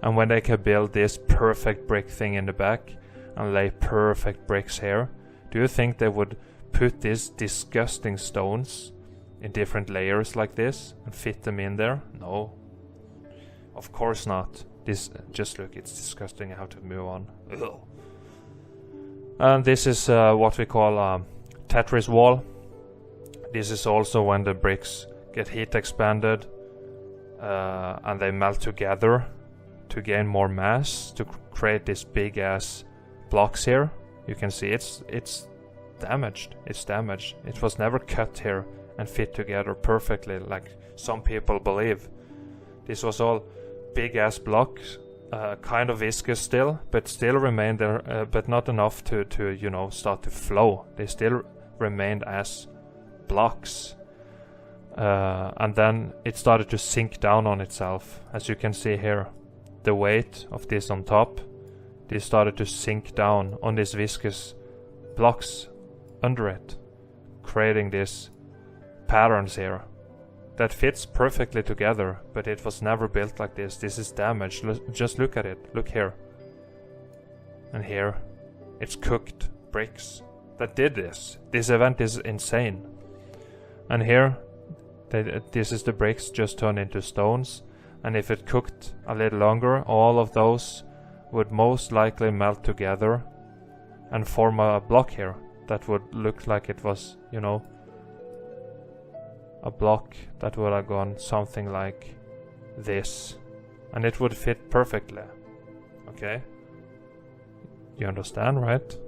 A: And when they can build this perfect brick thing in the back and lay perfect bricks here, do you think they would put these disgusting stones in different layers like this and fit them in there? No. Of course not. This, just look, it's disgusting. I have to move on. Ugh. And this is what we call Tetris wall. This is also when the bricks get heat expanded and they melt together to gain more mass to create these big ass blocks here. You can see it's damaged. It's damaged. It was never cut here and fit together perfectly like some people believe. This was all big ass blocks, kind of viscous still, but still remained there, but not enough to you know, start to flow. They still remained as blocks. And then it started to sink down on itself, as you can see here. The weight of this on top, this started to sink down on these viscous blocks under it, creating these patterns here that fits perfectly together, but it was never built like this. This is damaged. Just look at it. Look here. And here. It's cooked bricks that did this. This event is insane. And here, this is the bricks just turned into stones. And if it cooked a little longer, all of those would most likely melt together and form a block here that would look like it was, you know, a block that would have gone something like this, and it would fit perfectly. Okay? You understand, right?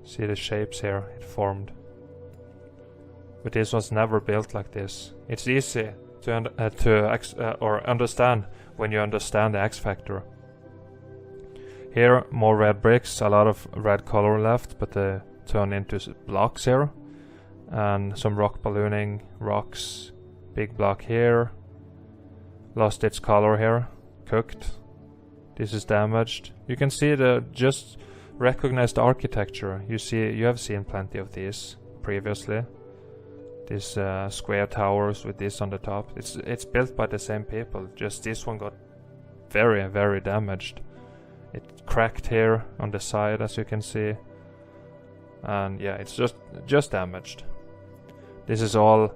A: See the shapes here it formed. But this was never built like this. It's easy to understand when you understand the X factor. Here, more red bricks, a lot of red color left, but they turn into blocks here. And some rock ballooning, rocks, big block here. Lost its color here, cooked. This is damaged. You can see just recognize the architecture. You have seen plenty of these previously. These square towers with this on the top. It's built by the same people. Just this one got very, very damaged. It cracked here on the side, as you can see. And yeah, it's just damaged. This is all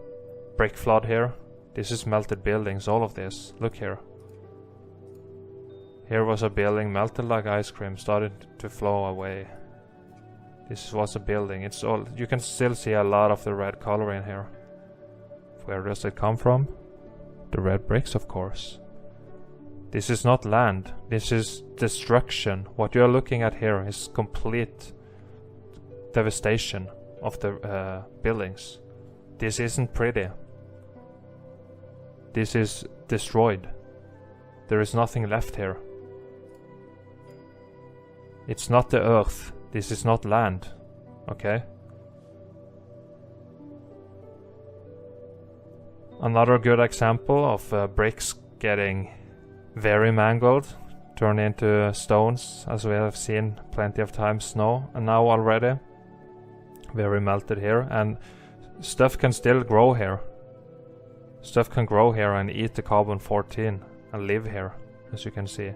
A: brick flood here. This is melted buildings, all of this. Look here. Here was a building melted like ice cream, started to flow away. This was a building. It's all. You can still see a lot of the red color in here. Where does it come from? The red bricks, of course. This is not land. This is destruction. What you are looking at here is complete devastation of the buildings. This isn't pretty. This is destroyed. There is nothing left here. It's not the earth. This is not land. Okay? Another good example of bricks getting very mangled, turned into stones, as we have seen plenty of times now already. Very melted here, and stuff can still grow here. Stuff can grow here and eat the carbon-14 and live here, as you can see.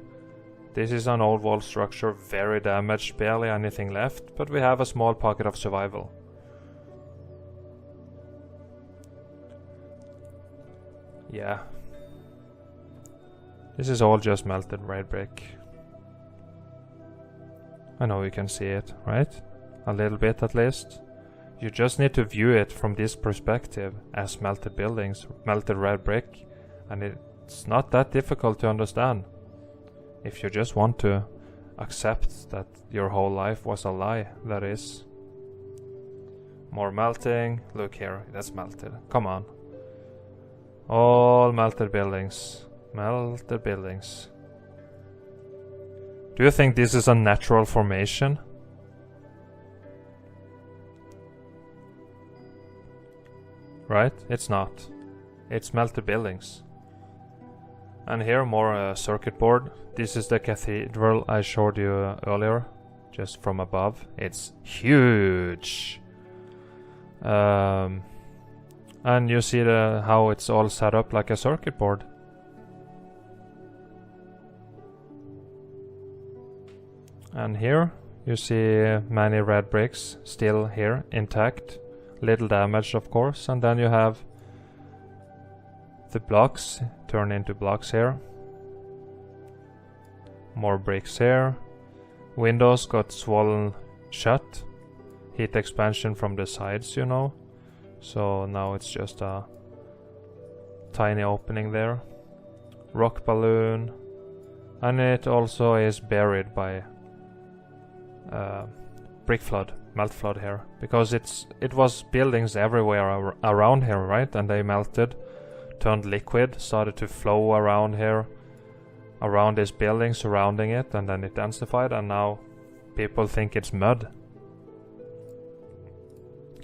A: This is an old wall structure, very damaged, barely anything left, but we have a small pocket of survival. Yeah. This is all just melted red brick. I know you can see it, right? A little bit at least. You just need to view it from this perspective as melted buildings, melted red brick, and it's not that difficult to understand. If you just want to accept that your whole life was a lie, that is. More melting. Look here, that's melted. Come on. All melted buildings. Melted buildings. Do you think this is a natural formation? Right? It's not. It's melted buildings. And here more circuit board. This is the cathedral I showed you earlier, just from above. It's huge. And you see how it's all set up like a circuit board. And here you see many red bricks still here intact. Little damage, of course. And then you have the blocks turn into blocks here. More bricks here. Windows got swollen shut. Heat expansion from the sides, you know. So now it's just a tiny opening there. Rock balloon. And it also is buried by brick flood, melt flood here. Because it was buildings everywhere around here, right? And they melted, turned liquid, started to flow around here, around this building, surrounding it, and then it densified, and now people think it's mud.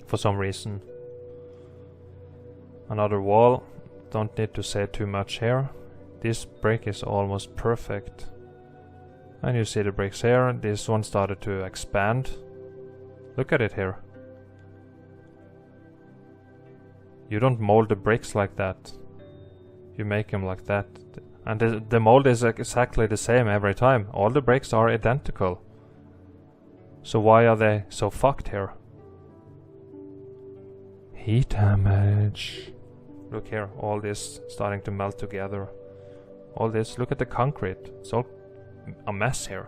A: For some reason. Another wall, don't need to say too much here. This brick is almost perfect. And you see the bricks here, this one started to expand. Look at it here. You don't mold the bricks like that. You make them like that. And the mold is exactly the same every time. All the bricks are identical. So why are they so fucked here? Heat damage. Look here, all this starting to melt together. All this, look at the concrete. It's all a mess here.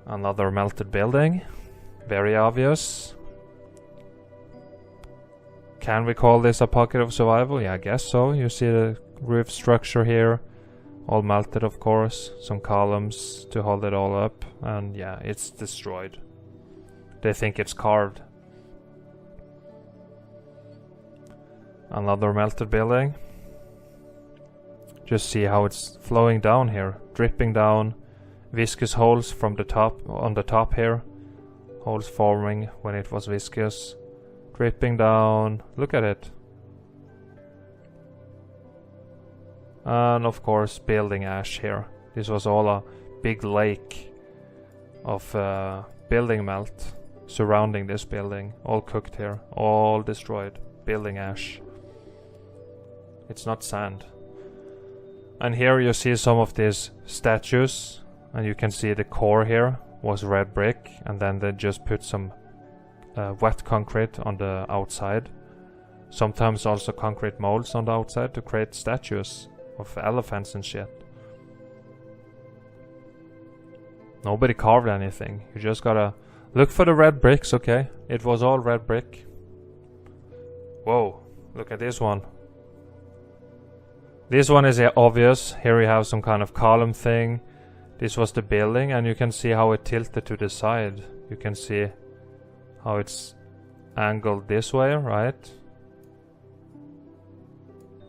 A: Another melted building. Very obvious. Can we call this a pocket of survival? Yeah, I guess so. You see the roof structure here, all melted of course, some columns to hold it all up, and yeah, it's destroyed. They think it's carved. Another melted building. Just see how it's flowing down here, dripping down, viscous holes from the top, on the top here, holes forming when it was viscous, dripping down, look at it. And of course building ash here. This was all a big lake of building melt surrounding this building, all cooked here, all destroyed, building ash. It's not sand. And here you see some of these statues, and you can see the core here was red brick, and then they just put some wet concrete on the outside. Sometimes also concrete molds on the outside to create statues of elephants and shit. Nobody carved anything. You just gotta look for the red bricks, okay? It was all red brick. Whoa, look at this one. This one is obvious. Here we have some kind of column thing. This was the building, and you can see how it tilted to the side. You can see how it's angled this way, right?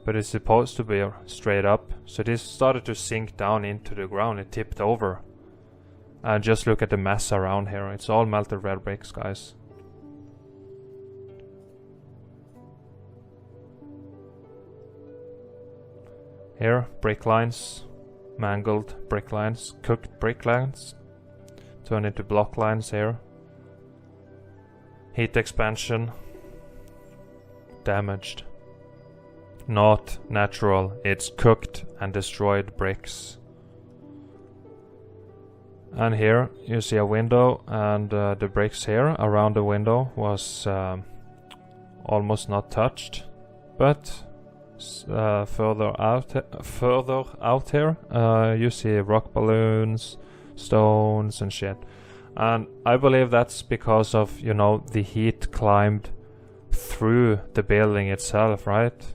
A: But it's supposed to be straight up. So this started to sink down into the ground. It tipped over. And just look at the mess around here. It's all melted red bricks, guys. Here, brick lines, mangled brick lines, cooked brick lines, turned into block lines here. Heat expansion, damaged. Not natural, it's cooked and destroyed bricks. And here you see a window, and the bricks here around the window was almost not touched, but further out here you see rock balloons, stones and shit. And I believe that's because of, you know, the heat climbed through the building itself, right?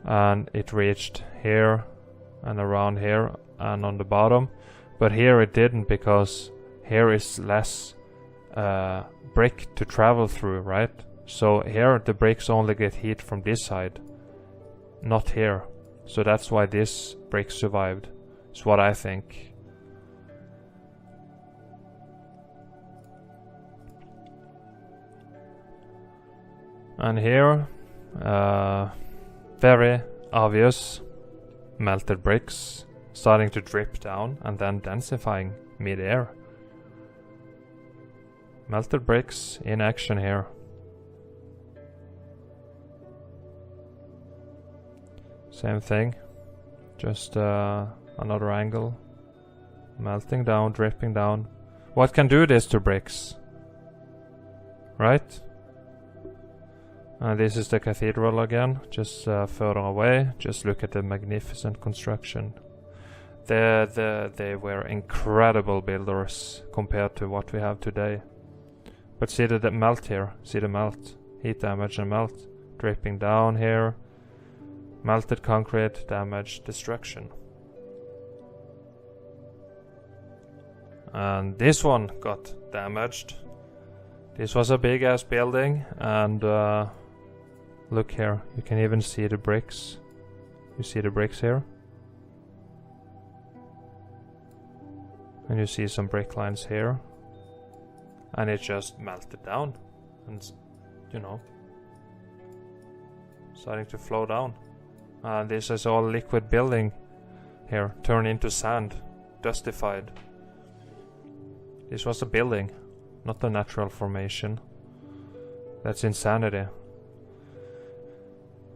A: And it reached here and around here and on the bottom. But here it didn't, because here is less brick to travel through, right? So here the bricks only get heat from this side, not here. So that's why this brick survived. It's what I think. And here, very obvious melted bricks starting to drip down and then densifying mid-air. Melted bricks in action here. Same thing, just another angle. Melting down, dripping down. What can do this to bricks? Right? This is the cathedral again, just further away. Just look at the magnificent construction. They were incredible builders compared to what we have today. But see the melt here, see the melt. Heat damage and melt. Dripping down here. Melted concrete, damage, destruction. And this one got damaged. This was a big ass building, and look here, you can even see the bricks. You see the bricks here? And you see some brick lines here. And it just melted down. And, you know, starting to flow down. And this is all liquid building here, turned into sand, dustified. This was a building, not a natural formation. That's insanity.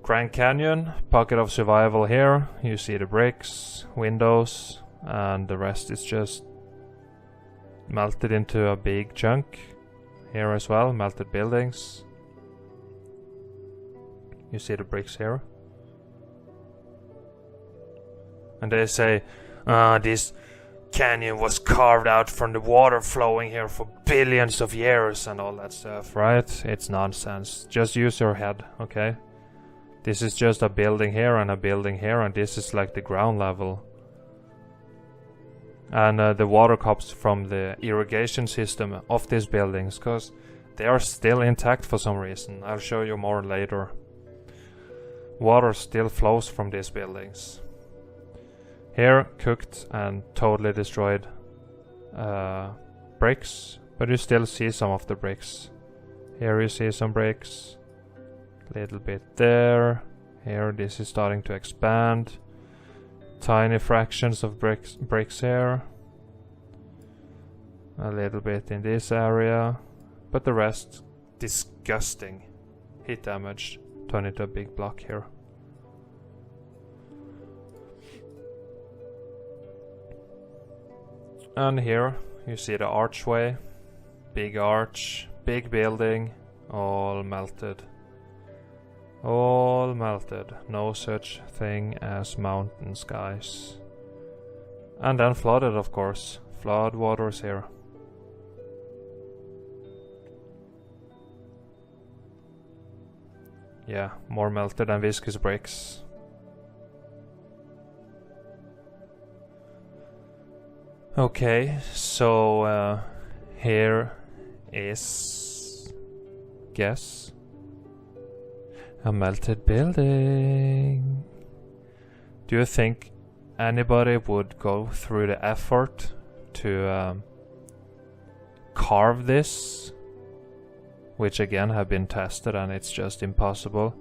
A: Grand Canyon, pocket of survival here. You see the bricks, windows, and the rest is just melted into a big chunk. Here as well, melted buildings. You see the bricks here. And they say, this canyon was carved out from the water flowing here for billions of years and all that stuff, right? It's nonsense. Just use your head, okay? This is just a building here and a building here, and this is like the ground level. And the water comes from the irrigation system of these buildings, because they are still intact for some reason. I'll show you more later. Water still flows from these buildings. Here, cooked and totally destroyed bricks, but you still see some of the bricks. Here you see some bricks, little bit there. Here this is starting to expand. Tiny fractions of bricks here. A little bit in this area, but the rest disgusting. Heat damage, turn into a big block here. And here you see the archway, big arch, big building, all melted. All melted, no such thing as mountains, guys. And then flooded, of course, flood waters here. Yeah, more melted than viscous bricks. Okay, so here is, guess, a melted building. Do you think anybody would go through the effort to carve this? Which again have been tested and it's just impossible.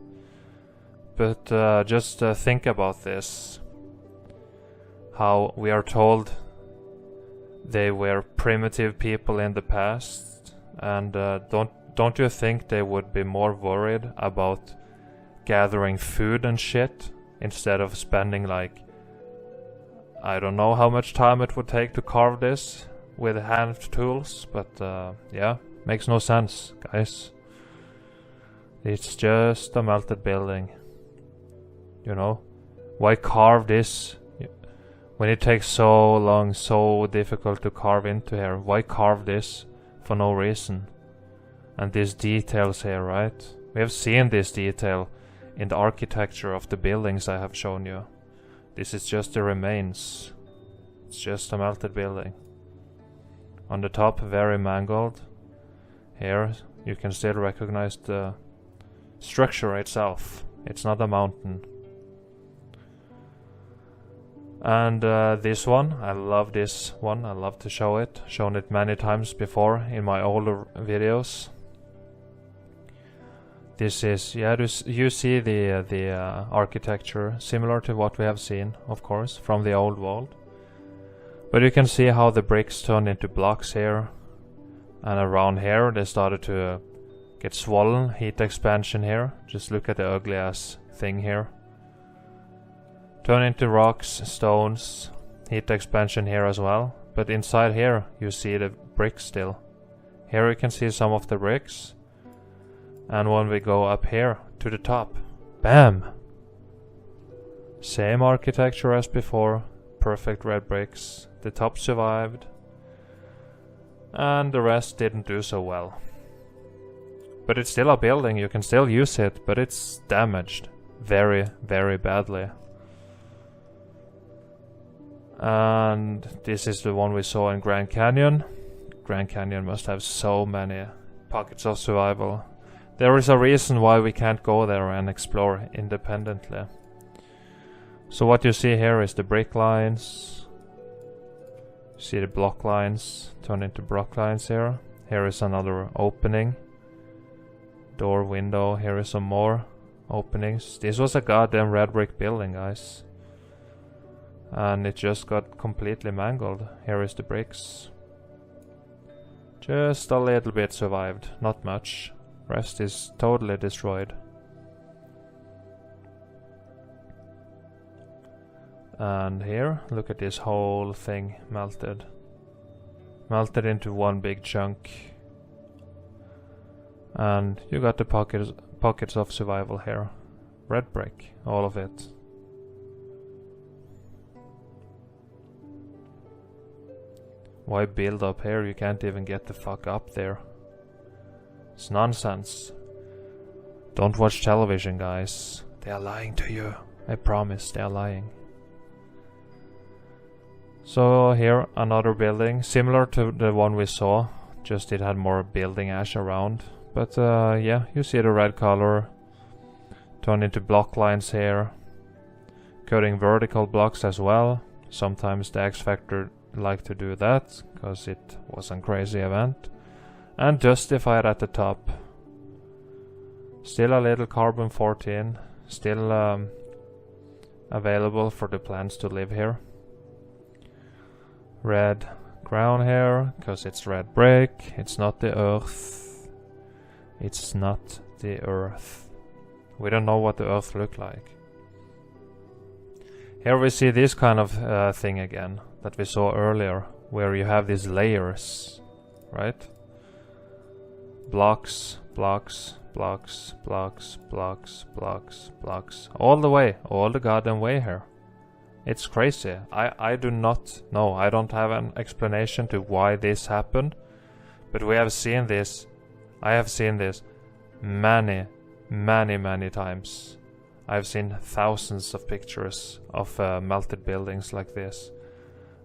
A: But just think about this. How we are told they were primitive people in the past, and don't you think they would be more worried about gathering food and shit instead of spending like, I don't know how much time it would take to carve this with hand tools, but yeah, makes no sense, guys. It's just a melted building, you know. Why carve this when it takes so long, so difficult to carve into here? Why carve this for no reason? And these details here, right? We have seen this detail in the architecture of the buildings I have shown you. This is just the remains. It's just a melted building. On the top, very mangled. Here, you can still recognize the structure itself. It's not a mountain. And this one, I love this one. I love to show it. Shown it many times before in my older videos. This is, yeah, you see the architecture similar to what we have seen, of course, from the old world. But you can see how the bricks turned into blocks here. And around here they started to get swollen. Heat expansion here. Just look at the ugly ass thing here. Turn into rocks, stones. Heat expansion here as well. But inside here you see the bricks still. Here you can see some of the bricks. And when we go up here to the top, bam! Same architecture as before. Perfect red bricks. The top survived. And the rest didn't do so well. But it's still a building, you can still use it, but it's damaged very, very badly. And this is the one we saw in Grand Canyon. Grand Canyon must have so many pockets of survival. There is a reason why we can't go there and explore independently. So what you see here is the brick lines. See the block lines turn into block lines here. Here is another opening. Door, window, here is some more openings. This was a goddamn red brick building, guys. And it just got completely mangled. Here is the bricks. Just a little bit survived, not much. Rest is totally destroyed. And here, look at this whole thing melted. Melted into one big chunk. And you got the pockets of survival here. Red brick, all of it. Why build up here? You can't even get the fuck up there. It's nonsense. Don't watch television, guys. They are lying to you. I promise, they are lying. So here, another building, similar to the one we saw, just it had more building ash around. But yeah, you see the red color turn into block lines here. Cutting vertical blocks as well. Sometimes the X Factor like to do that, because it was a crazy event. And justified at the top. Still a little carbon 14, still available for the plants to live here. Red ground here, because it's red brick, it's not the earth. It's not the earth. We don't know what the earth looked like. Here we see this kind of thing again, that we saw earlier, where you have these layers, right? Blocks, blocks, blocks, blocks, blocks, blocks, blocks, all the way, all the goddamn way here. It's crazy. I do not know. I don't have an explanation to why this happened, but we have seen this. I have seen this many times. I've seen thousands of pictures of melted buildings like this,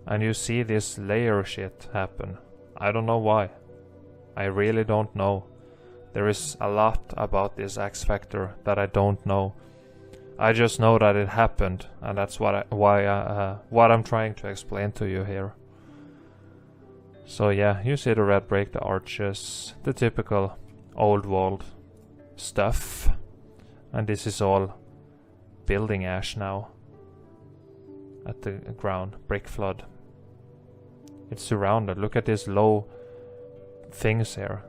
A: and you see this layer shit happen. I don't know why. I really don't know. There is a lot about this X Factor that I don't know. I just know that it happened, and that's what I'm trying to explain to you here. So yeah, you see the red brick, the arches, the typical old world stuff, and this is all building ash now at the ground, brick flood. It's surrounded. Look at these low things here.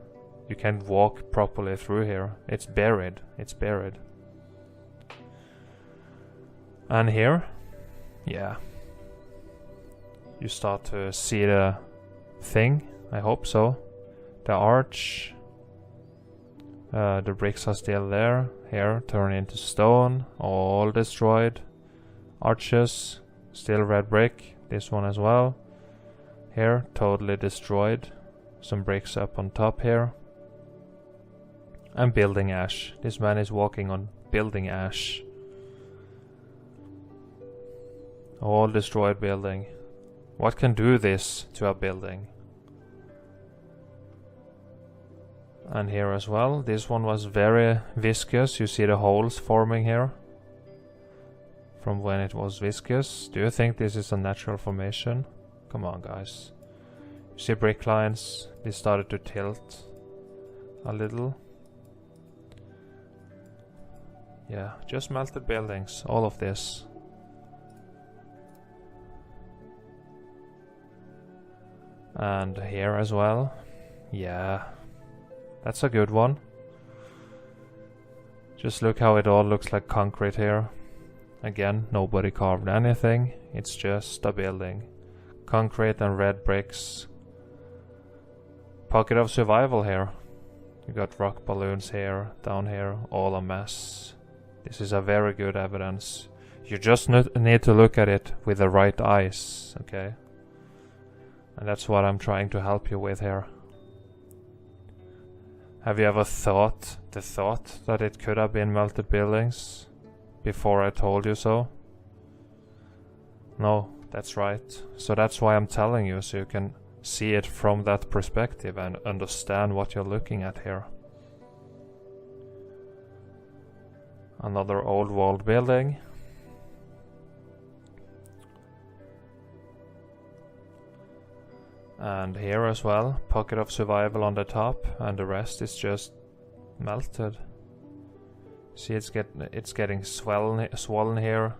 A: You can't walk properly through here. It's buried. It's buried. And here, yeah, you start to see the thing. I hope so. The arch. The bricks are still there. Here, turn into stone. All destroyed. Arches, still red brick. This one as well. Here, totally destroyed. Some bricks up on top here. And building ash. This man is walking on building ash. All destroyed building. What can do this to a building? And here as well. This one was very viscous. You see the holes forming here from when it was viscous. Do you think this is a natural formation? Come on, guys. You see brick lines. They started to tilt a little. Yeah, just melted buildings. All of this. And here as well. Yeah, that's a good one. Just look how it all looks like concrete here. Again, nobody carved anything. It's just a building. Concrete and red bricks. Pocket of survival here. You got rock balloons here, down here, all a mess. This is a very good evidence. You just need to look at it with the right eyes, okay? And that's what I'm trying to help you with here. Have you ever thought the thought that it could have been melted buildings before I told you so? No, that's right. So that's why I'm telling you, so you can see it from that perspective and understand what you're looking at here. Another old world building. And here as well, pocket of survival on the top, and the rest is just melted. See, it's getting swollen here.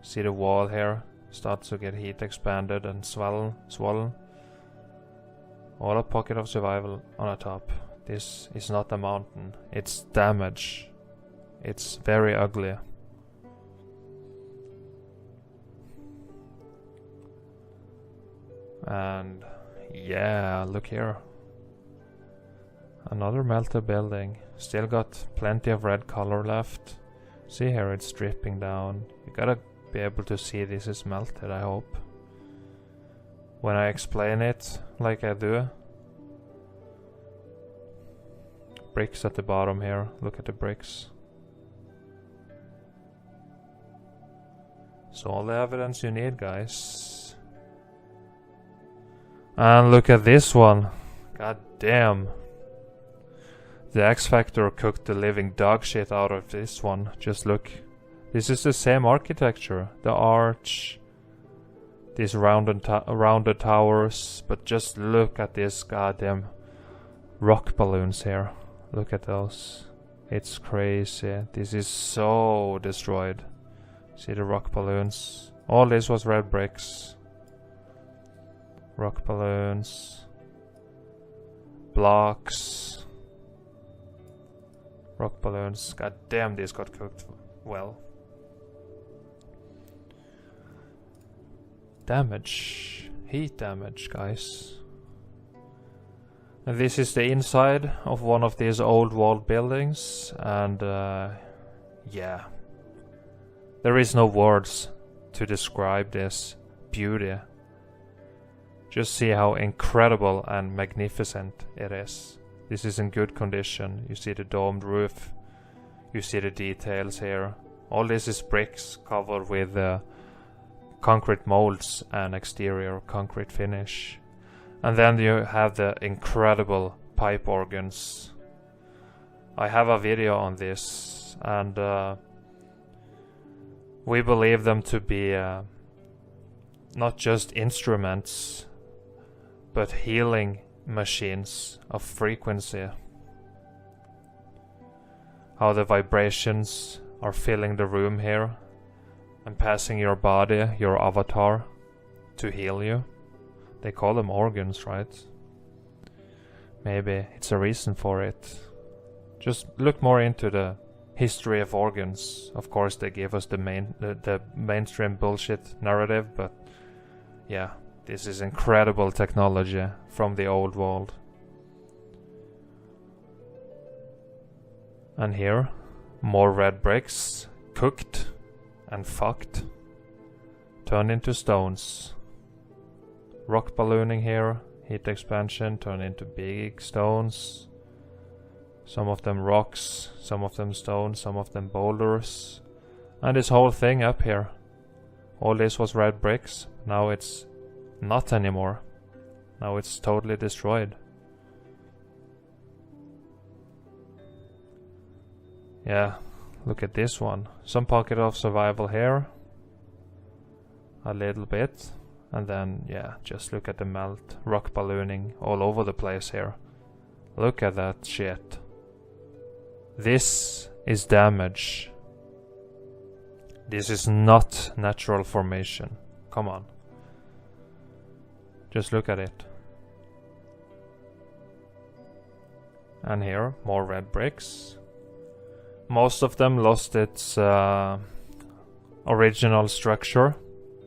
A: See the wall here starts to get heat expanded and swollen. All a pocket of survival on the top. This is not a mountain. It's damage. It's very ugly. And yeah, look here. Another melted building. Still got plenty of red color left. See here, it's dripping down. You gotta be able to see this is melted, I hope. when I explain it like I do. Bricks at the bottom here. Look at the bricks. So all the evidence you need, guys. And look at this one. God damn. The X Factor cooked the living dog shit out of this one. Just look. This is the same architecture. The arch. These rounded towers. But just look at this goddamn rock balloons here. Look at those. It's crazy. This is so destroyed. See the rock balloons. All this was red bricks. Rock balloons. Blocks. Rock balloons. God damn, these got cooked well. Damage. Heat damage, guys. And this is the inside of one of these old walled buildings. And yeah. There is no words to describe this beauty. Just see how incredible and magnificent it is. This is in good condition. You see the domed roof. You see the details here. All this is bricks covered with concrete molds and exterior concrete finish. And then you have the incredible pipe organs. I have a video on this, and we believe them to be not just instruments, but healing machines of frequency. How the vibrations are filling the room here and passing your body, your avatar, to heal you. They call them organs, right? Maybe it's a reason for it. Just look more into the history of organs. Of course, they give us the mainstream bullshit narrative, but yeah, this is incredible technology from the old world. And here, more red bricks, cooked and fucked, turned into stones. Rock ballooning here, heat expansion, turned into big stones. Some of them rocks, some of them stones, some of them boulders. And this whole thing up here. All this was red bricks. Now it's not anymore. Now it's totally destroyed. Yeah, look at this one. Some pocket of survival here. A little bit. And then, yeah, just look at the melt. Rock ballooning all over the place here. Look at that shit. This is damage. This is not natural formation. Come on. Just look at it. And here, more red bricks. Most of them lost its original structure,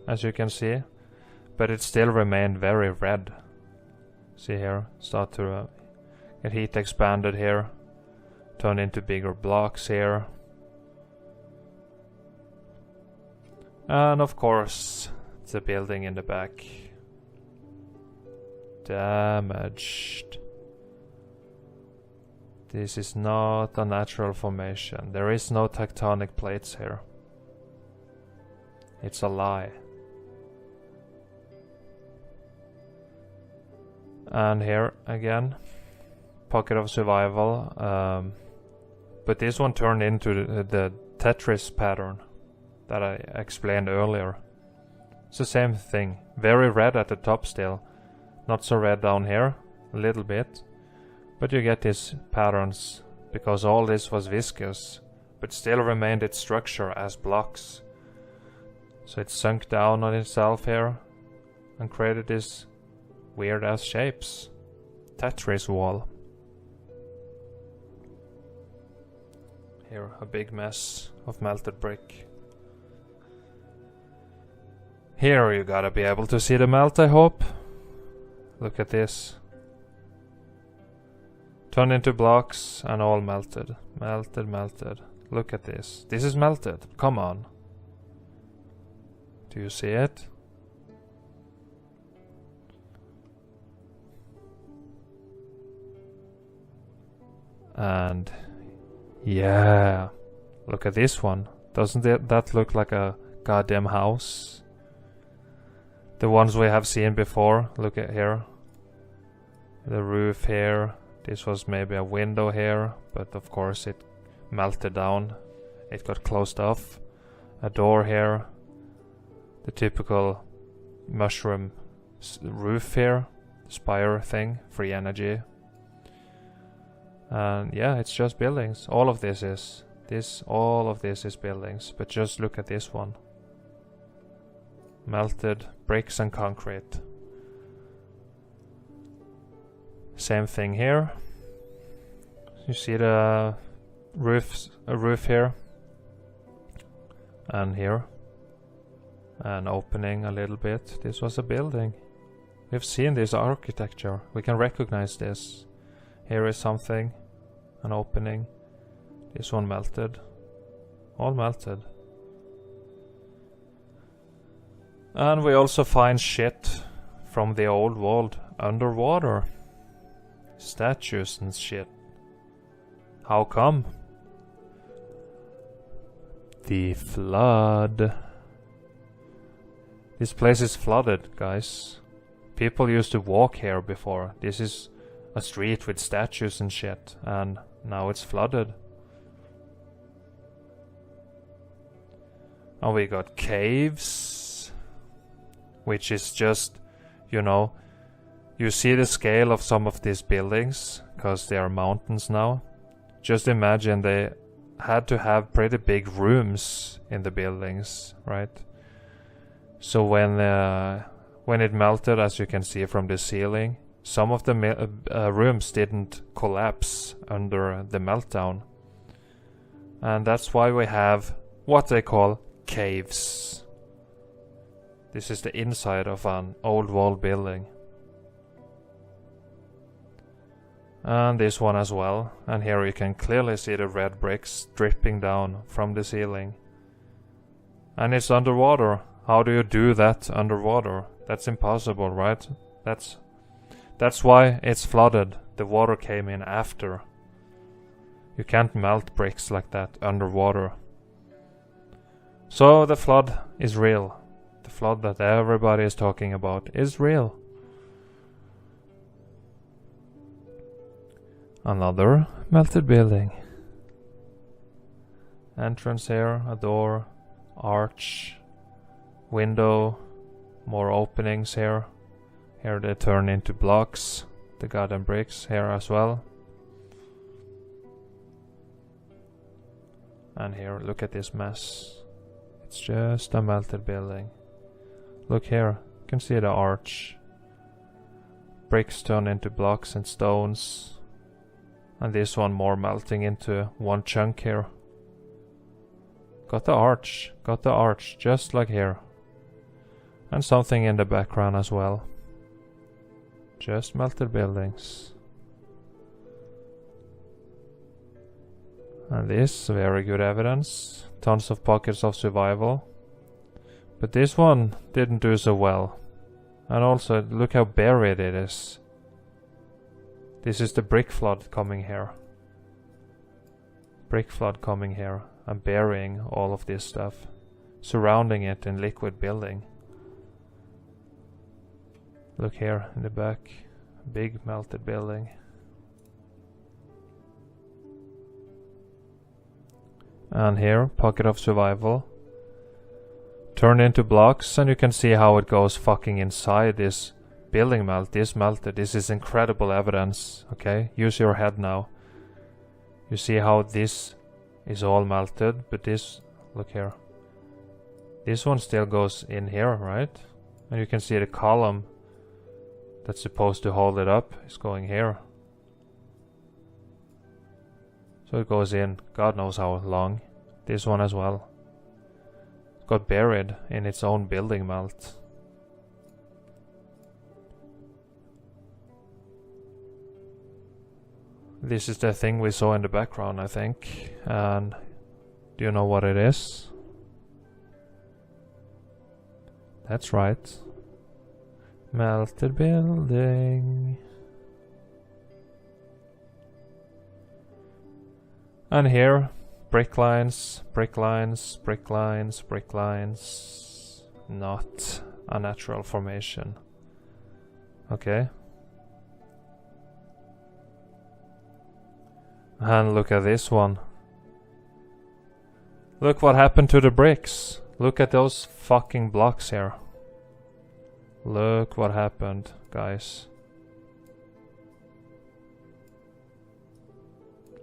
A: as you can see. But it still remained very red. See here, start to get heat expanded here. Turn into bigger blocks here. And of course, the building in the back. Damaged. This is not a natural formation. There is no tectonic plates here. It's a lie. And here again, pocket of survival. But this one turned into the Tetris pattern that I explained earlier. It's the same thing. Very red at the top still. Not so red down here. A little bit. But you get these patterns because all this was viscous. But still remained its structure as blocks. So it sunk down on itself here. And created these weird ass shapes. Tetris wall. Here, a big mess of melted brick. Here you gotta be able to see the melt, I hope. Look at this. Turned into blocks and all melted. Melted, melted. Look at this. This is melted. Come on. Do you see it? And yeah, look at this one. Doesn't that look like a goddamn house? The ones we have seen before. Look at here. The roof here. This was maybe a window here, but of course it melted down. It got closed off. A door here. The typical mushroom roof here. Spire thing. Free energy. And yeah, it's just buildings. All of this is buildings. But just look at this one. Melted bricks and concrete. Same thing here. You see the roof here. And here. An opening a little bit. This was a building. We've seen this architecture. We can recognize this. Here is something. An opening. This one melted. All melted. And we also find shit from the old world underwater. Statues and shit. How come? The flood. This place is flooded, guys. People used to walk here before. This is a street with statues and shit, and now it's flooded. And we got caves, which is just, you know, you see the scale of some of these buildings, because they are mountains now. Just imagine they had to have pretty big rooms in the buildings, right? So when it melted, as you can see from the ceiling, some of the rooms didn't collapse under the meltdown. And that's why we have what they call caves. This is the inside of an old wall building. And this one as well. And here you can clearly see the red bricks dripping down from the ceiling. And it's underwater. How do you do that underwater? That's impossible, right? That's why it's flooded. The water came in after. You can't melt bricks like that underwater. So the flood is real. The flood that everybody is talking about is real. Another melted building. Entrance here, a door, arch, window, more openings here. Here they turn into blocks, the goddamn bricks here as well. And here, look at this mess. It's just a melted building. Look here, you can see the arch. Bricks turn into blocks and stones. And this one more melting into one chunk here. Got the arch, just like here. And something in the background as well. Just melted buildings. And this, very good evidence. Tons of pockets of survival. But this one didn't do so well. And also, look how buried it is. This is the brick flood coming here. Brick flood coming here and burying all of this stuff. Surrounding it in liquid building. Look here in the back. Big melted building. And here, pocket of survival. Turn into blocks, and you can see how it goes fucking inside this building melt. This melted. This is incredible evidence. Okay, use your head now. You see how this is all melted, but this, look here. This one still goes in here, right? And you can see the column that's supposed to hold it up is going here. So it goes in, God knows how long. This one as well. It got buried in its own building melt. This is the thing we saw in the background, I think. And do you know what it is? That's right. Melted building. And here, brick lines, brick lines, brick lines, brick lines. Not a natural formation. Okay. And look at this one. Look what happened to the bricks. Look at those fucking blocks here. Look what happened, guys.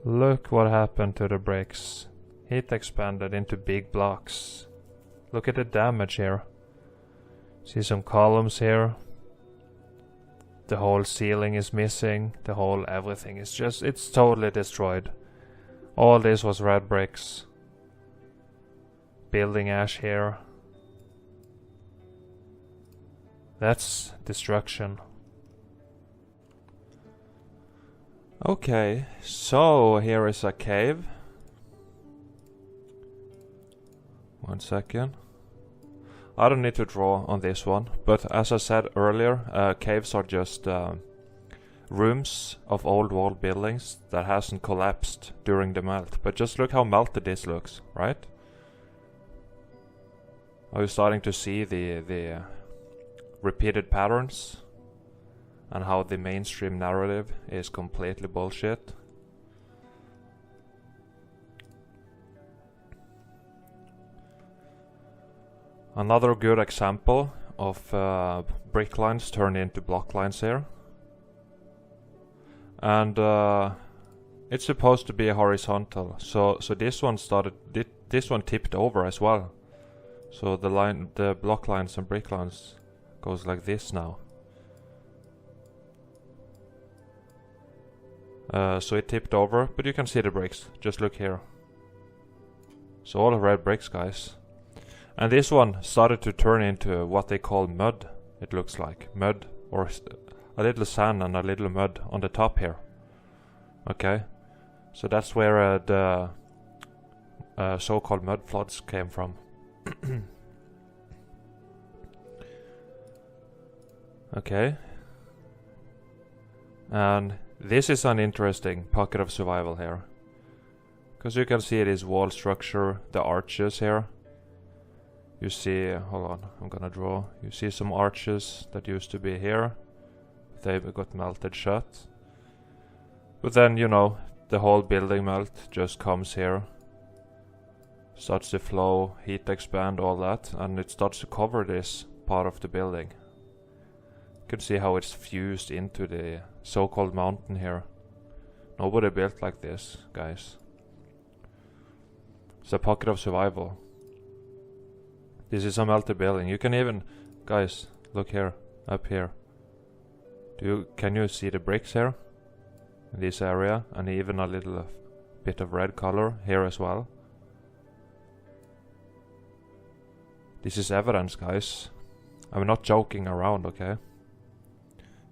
A: Look what happened to the bricks. Heat expanded into big blocks. Look at the damage here. See some columns here. The whole ceiling is missing. The whole everything is just, it's totally destroyed. All this was red bricks. Building ash here. That's destruction. Okay, so here is a cave. One second. I don't need to draw on this one, but as I said earlier, caves are just rooms of old world buildings that hasn't collapsed during the melt. But just look how melted this looks, right? Are you starting to see the repeated patterns? And how the mainstream narrative is completely bullshit. Another good example of brick lines turned into block lines here. And it's supposed to be horizontal. So this one this one tipped over as well. So the block lines and brick lines goes like this now. So it tipped over, but you can see the bricks. Just look here. So all the red bricks, guys. And this one started to turn into what they call mud. It looks like mud, or a little sand and a little mud on the top here. Okay, so that's where the so-called mud floods came from. Okay, and this is an interesting pocket of survival here, because you can see this wall structure, the arches here. You see, hold on, I'm gonna draw. You see some arches that used to be here. They got melted shut. But then, you know, the whole building melt just comes here. Starts to flow, heat expand, all that, and it starts to cover this part of the building. You can see how it's fused into the so-called mountain here. Nobody built like this, guys. It's a pocket of survival. This is a melted building. You can even, guys, look here, up here. Can you see the bricks here? In this area, and even a little bit of red color here as well. This is evidence, guys. I'm not joking around, okay?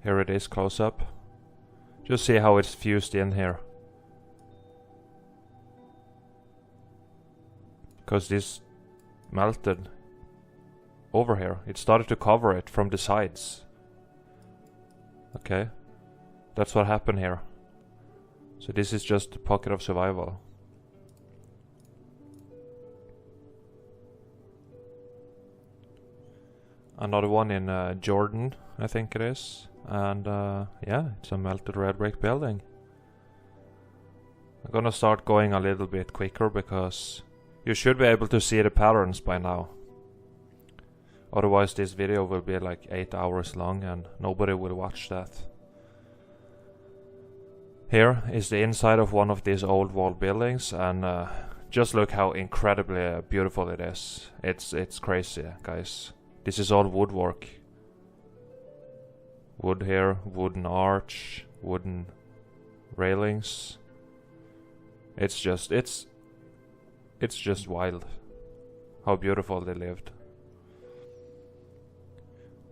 A: Here it is, close up. Just see how it's fused in here. Because this melted over here. It started to cover it from the sides. Okay? That's what happened here. So this is just a pocket of survival. Another one in Jordan, I think it is. And yeah, it's a melted red brick building. I'm gonna start going a little bit quicker because you should be able to see the patterns by now. Otherwise this video will be like 8 hours long and nobody will watch that. Here is the inside of one of these old wall buildings, and just look how incredibly beautiful it is. It's crazy, guys. This is all woodwork. Wood here, wooden arch, wooden railings. It's just wild how beautiful they lived.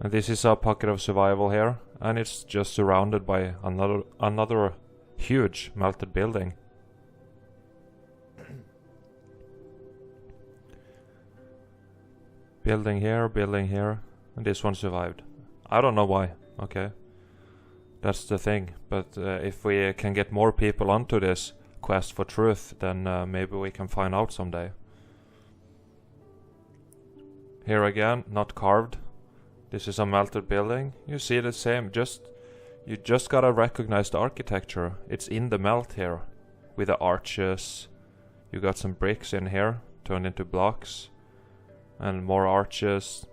A: And this is a pocket of survival here, and it's just surrounded by another huge melted building. Building here, and this one survived. I don't know why, okay? That's the thing, but if we can get more people onto this, quest for truth, then maybe we can find out someday. Here again, not carved. This is a melted building. You see the same, you just gotta recognize the architecture. It's in the melt here, with the arches. You got some bricks in here, turned into blocks, and more arches,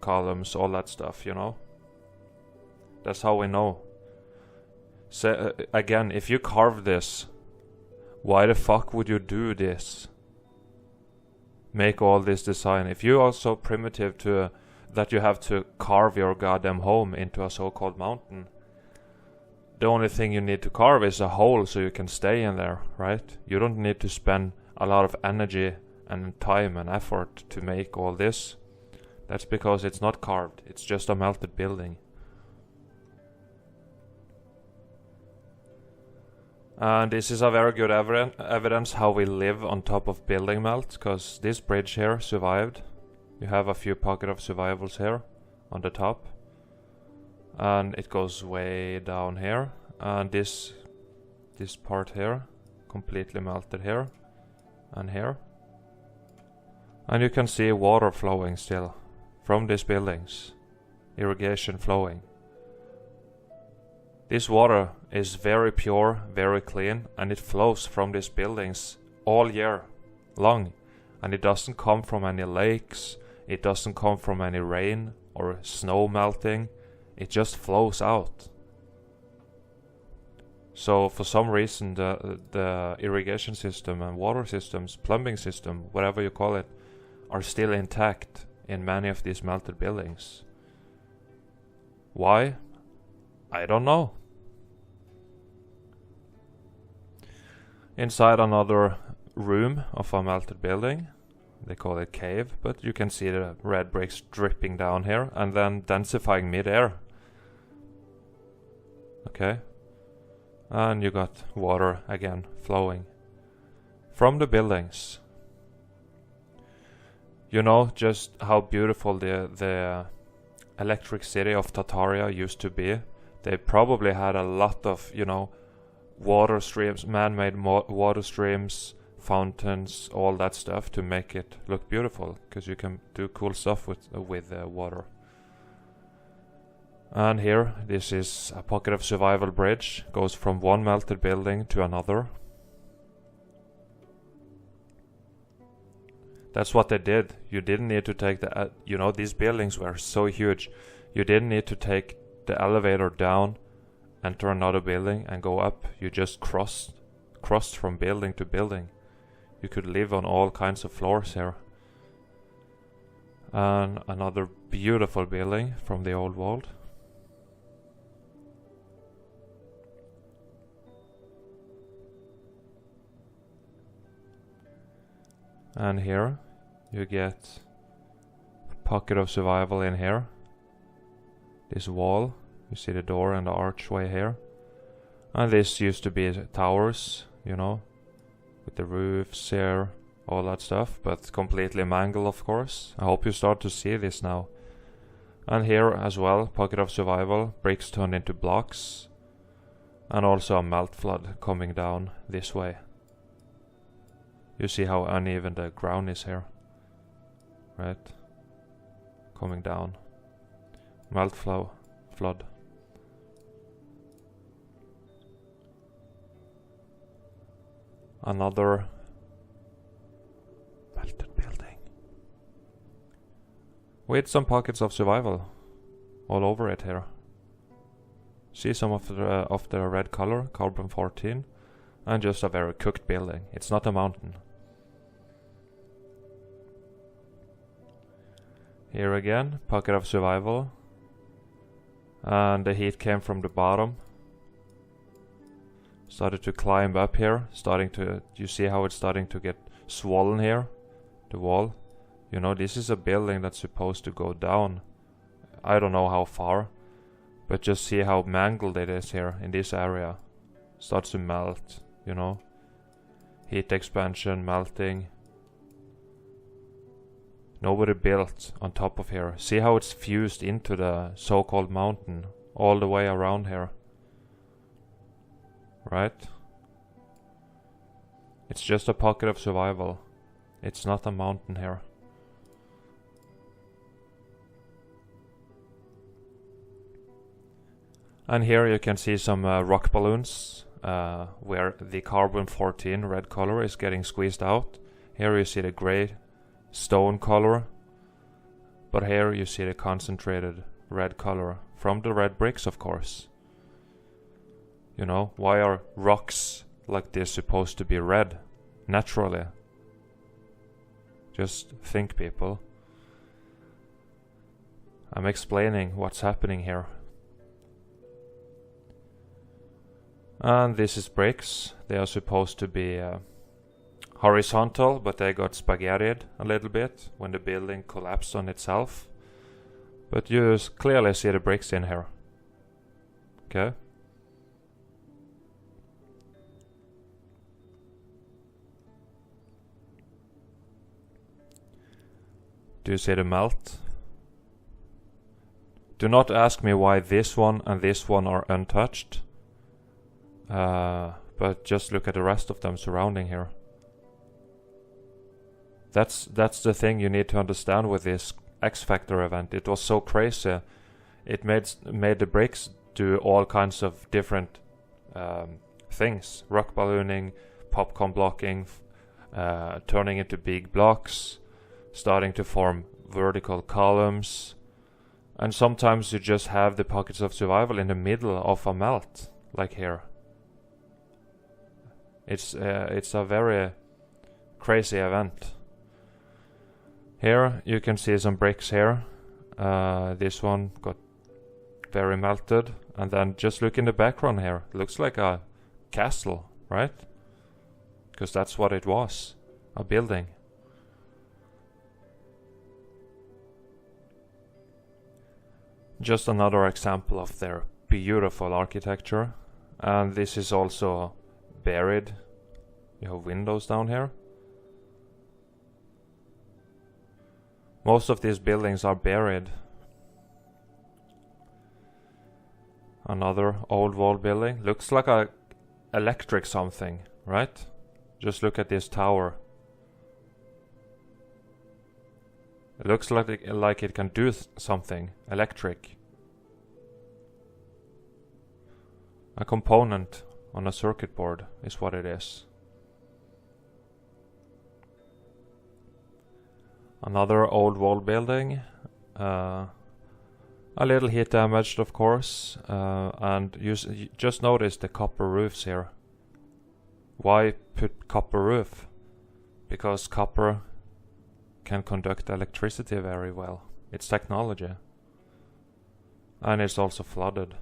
A: columns, all that stuff, you know. That's how we know. So, again, if you carve this, why the fuck would you do this? Make all this design. If you are so primitive to that you have to carve your goddamn home into a so-called mountain, the only thing you need to carve is a hole so you can stay in there, right? You don't need to spend a lot of energy and time and effort to make all this. That's because it's not carved, it's just a melted building. And this is a very good evidence how we live on top of building melt, because this bridge here survived. You have a few pockets of survivals here on the top. And it goes way down here. And this part here, completely melted here and here. And you can see water flowing still from these buildings. Irrigation flowing. This water is very pure, very clean, and it flows from these buildings all year long. And it doesn't come from any lakes, it doesn't come from any rain or snow melting, it just flows out. So for some reason the irrigation system and water systems, plumbing system, whatever you call it, are still intact in many of these melted buildings. Why? I don't know. Inside another room of a melted building, they call it cave, but you can see the red bricks dripping down here and then densifying mid-air. Okay, and you got water again flowing from the buildings. You know just how beautiful the electric city of Tartaria used to be. They probably had a lot of, you know, water streams, man-made water streams, fountains, all that stuff to make it look beautiful, because you can do cool stuff with water. And here, this is a pocket of survival bridge, goes from one melted building to another. That's what they did. You didn't need to take the, you know, these buildings were so huge. You didn't need to take the elevator down, enter another building and go up. You just crossed from building to building. You could live on all kinds of floors here. And another beautiful building from the old world. And here you get a pocket of survival in here. This wall, you see the door and the archway here. And this used to be towers, you know, with the roofs here, all that stuff, but completely mangled, of course. I hope you start to see this now. And here as well, pocket of survival, bricks turned into blocks, and also a melt flood coming down this way. You see how uneven the ground is here, right? Coming down. Melt flood. Another melted building with some pockets of survival all over it here. See some of the red color, carbon 14, and just a very cooked building. It's not a mountain. Here again, pocket of survival, and the heat came from the bottom. Started to climb up here, you see how it's starting to get swollen here, the wall. You know, this is a building that's supposed to go down. I don't know how far, but just see how mangled it is here in this area. Starts to melt, you know. Heat expansion, melting. Nobody built on top of here. See how it's fused into the so-called mountain all the way around here. Right? It's just a pocket of survival. It's not a mountain here. And here you can see some rock balloons where the carbon-14 red color is getting squeezed out. Here you see the gray stone color, but here you see the concentrated red color from the red bricks, of course. You know, why are rocks like this supposed to be red naturally? Just think, people. I'm explaining what's happening here. And this is bricks. They are supposed to be horizontal, but they got spaghettied a little bit when the building collapsed on itself. But you clearly see the bricks in here. Okay. Do you see the melt? Do not ask me why this one and this one are untouched. But just look at the rest of them surrounding here. That's the thing you need to understand with this X Factor event. It was so crazy. It made the bricks do all kinds of different things. Rock ballooning, popcorn blocking, turning into big blocks, starting to form vertical columns. And sometimes you just have the pockets of survival in the middle of a melt, like here. It's a very crazy event. Here you can see some bricks here. This one got very melted, and then just look in the background here. Looks like a castle, right? Because that's what it was, a building. Just another example of their beautiful architecture. And this is also buried. You have windows down here. Most of these buildings are buried. Another old wall building. Looks like a electric something, right? Just look at this tower. It looks like it can do something electric. A component on a circuit board is what it is. Another old wall building. A little heat damaged, of course. And you just notice the copper roofs here. Why put copper roof? Because copper can conduct electricity very well. It's technology. And it's also flooded.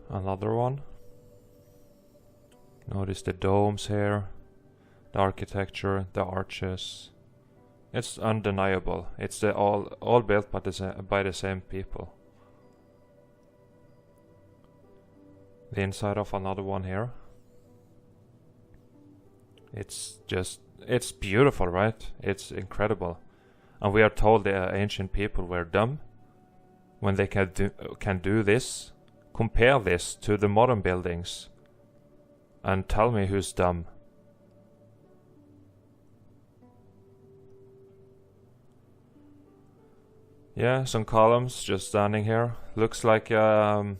A: Another one. Notice the domes here, the architecture, the arches. It's undeniable. It's all built by the same people. The inside of another one here. It's beautiful, right? It's incredible. And we are told the ancient people were dumb when they can do this. Compare this to the modern buildings and tell me who's dumb. Yeah, some columns just standing here. Looks like yeah,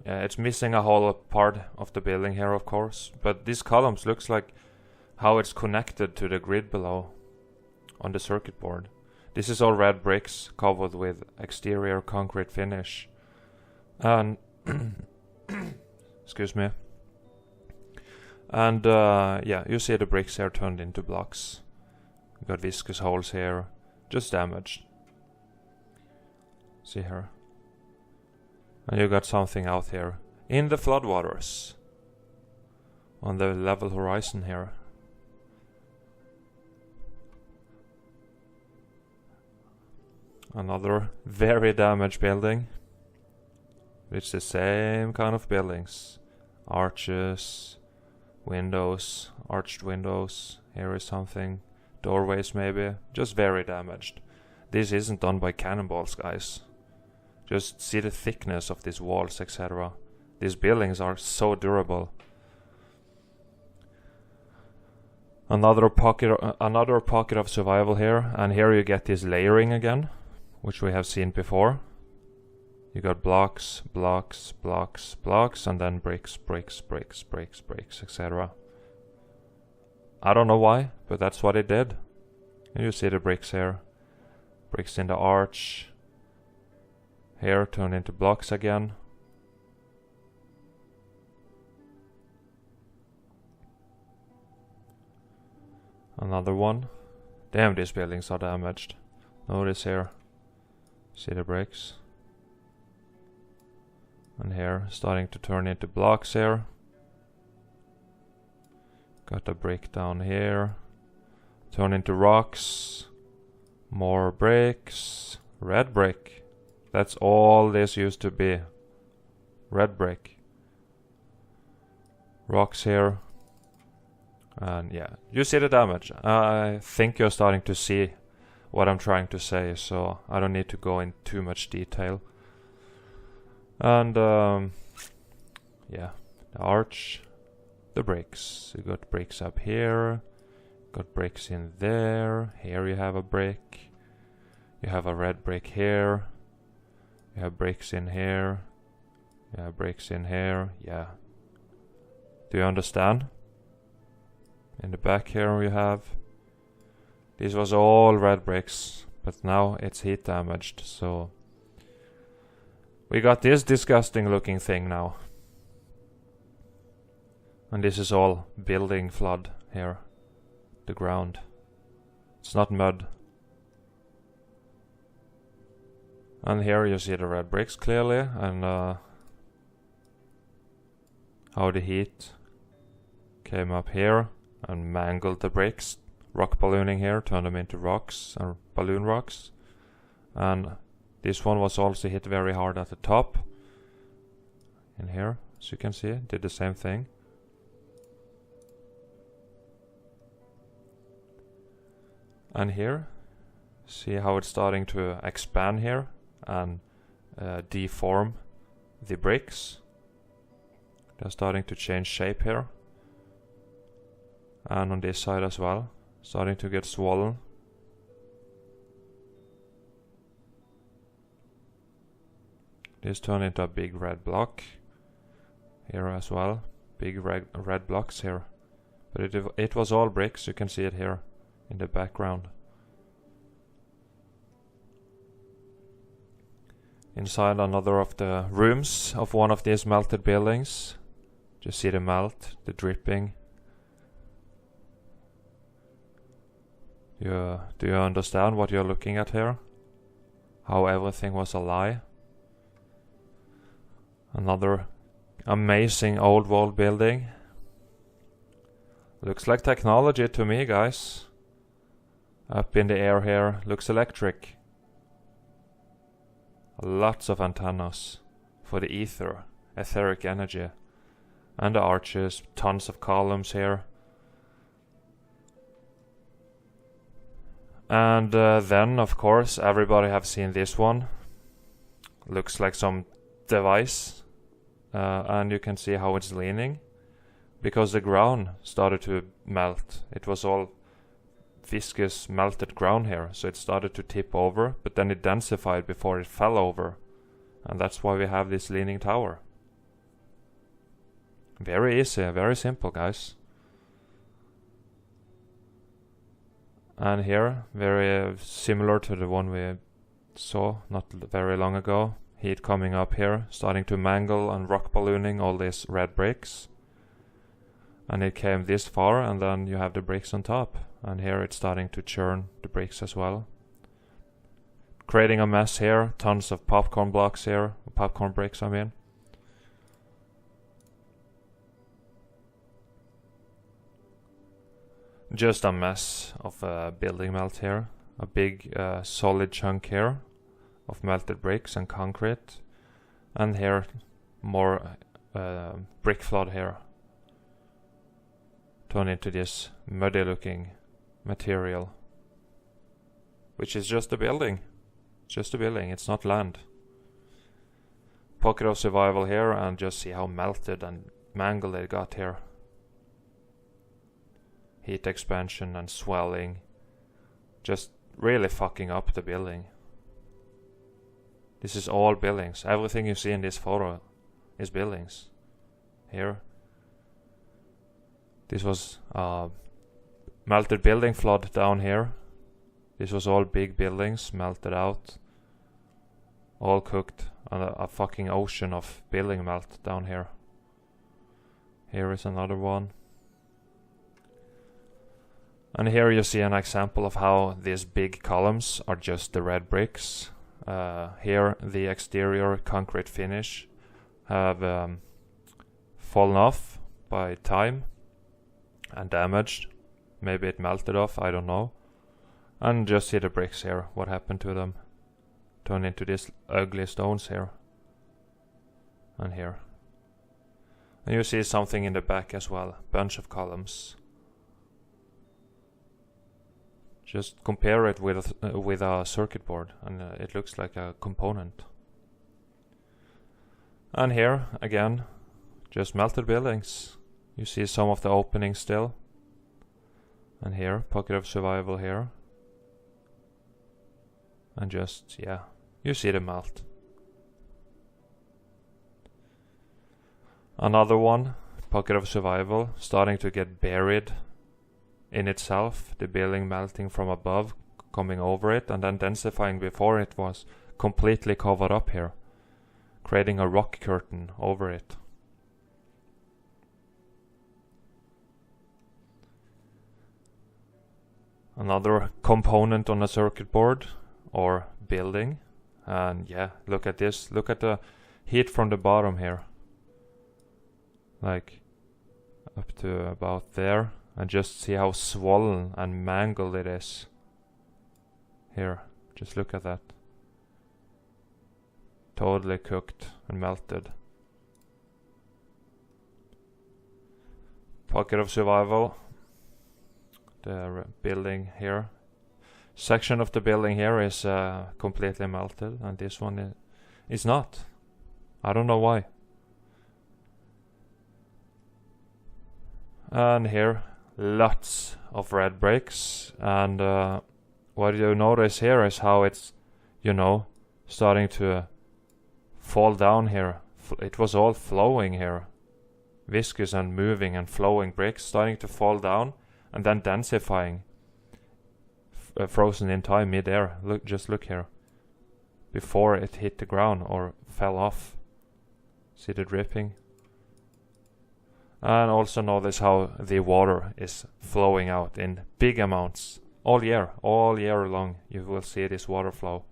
A: it's missing a whole part of the building here, of course. But these columns looks like how it's connected to the grid below on the circuit board. This is all red bricks covered with exterior concrete finish. And excuse me. And yeah, you see the bricks here turned into blocks. We got viscous holes here, just damaged. See here. And you got something out here in the floodwaters on the level horizon here. Another very damaged building. It's the same kind of buildings. Arches, windows, arched windows. Here is something. Doorways maybe. Just very damaged. This isn't done by cannonballs, guys. Just see the thickness of these walls, etc. These buildings are so durable. Another pocket of survival here, and here you get this layering again, which we have seen before. You got blocks, blocks, blocks, blocks, and then bricks, bricks, bricks, bricks, bricks, etc. I don't know why, but that's what it did. And you see the bricks here. Bricks in the arch. Here turn into blocks again. Another one. Damn, these buildings are damaged. Notice here. See the bricks? And here, starting to turn into blocks here. Got a brick down here. Turn into rocks. More bricks. Red brick. That's all this used to be. Red brick. Rocks here. And yeah, you see the damage. I think you're starting to see what I'm trying to say, so I don't need to go in too much detail. And yeah, the arch, the bricks. You got bricks up here, got bricks in there. Here you have a brick. You have a red brick here. You have bricks in here. You have bricks in here. Yeah. Do you understand? In the back here you have. These was all red bricks, but now it's heat damaged, so we got this disgusting looking thing now. And this is all building flood here. The ground. It's not mud. And here you see the red bricks clearly, and how the heat came up here and mangled the bricks. Rock ballooning here, turned them into rocks, or balloon rocks. And this one was also hit very hard at the top. In here, as you can see, did the same thing. And here, see how it's starting to expand here and deform the bricks. They're starting to change shape here. And on this side as well, starting to get swollen. This turned into a big red block here as well. Big red blocks here. But it was all bricks, you can see it here in the background. Inside another of the rooms of one of these melted buildings. Just see the melt, the dripping. Do you understand what you're looking at here? How everything was a lie? Another amazing old world building. Looks like technology to me, guys. Up in the air here, looks electric. Lots of antennas for the ether, etheric energy. And the arches, tons of columns here. And then, of course, everybody have seen this one. Looks like some device. And you can see how it's leaning. Because the ground started to melt. It was all viscous melted ground here. So it started to tip over. But then it densified before it fell over. And that's why we have this leaning tower. Very easy, very simple, guys. And here, very similar to the one we saw not very long ago. Heat coming up here, starting to mangle and rock ballooning all these red bricks. And it came this far, and then you have the bricks on top. And here it's starting to churn the bricks as well. Creating a mess here, tons of popcorn blocks here, popcorn bricks I mean. Just a mess of building melt here. A big solid chunk here of melted bricks and concrete. And here more brick flood here. Turn into this muddy looking material. Which is just a building. Just a building, it's not land. pocket of survival here, and just see how melted and mangled it got here. Heat expansion and swelling. Just really fucking up the building. This is all buildings. Everything you see in this photo is buildings. Here. This was melted building flood down here. This was all big buildings melted out. All cooked on a fucking ocean of building melt down here. Here is another one. And here you see an example of how these big columns are just the red bricks. Here the exterior concrete finish have fallen off by time and damaged. Maybe it melted off, I don't know. And just see the bricks here, what happened to them. Turned into these ugly stones here. And here. And you see something in the back as well, bunch of columns. Just compare it with a circuit board, and it looks like a component. And here, again, just melted buildings. You see some of the openings still. And here, pocket of survival here. And just, yeah, you see the melt. Another one, pocket of survival, starting to get buried in itself, the building melting from above, coming over it, and then densifying before it was completely covered up here, creating a rock curtain over it. Another component on a circuit board or building, and yeah, look at this, look at the heat from the bottom here, like up to about there. And just see how swollen and mangled it is. Here, just look at that. Totally cooked and melted. Pocket of survival. The building here. Section of the building here is completely melted, and this one is not. I don't know why. And here, lots of red bricks, and what you notice here is how it's, you know, starting to fall down here. It was all flowing here, viscous and moving and flowing bricks starting to fall down and then densifying, frozen in time mid-air. Look, just look here, before it hit the ground or fell off. See the dripping? And also notice how the water is flowing out in big amounts all year long. You will see this water flow,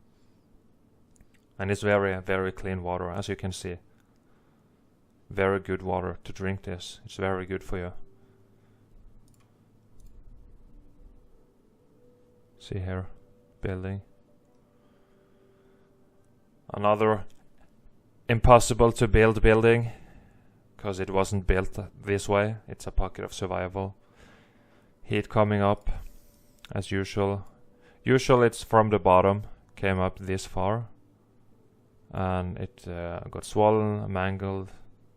A: and it's very, very clean water, as you can see. Very good water to drink this. It's very good for you. See here, building. Another impossible to build building, because it wasn't built this way. It's a pocket of survival. Heat coming up, as usual. Usually it's from the bottom, came up this far, and it got swollen, mangled,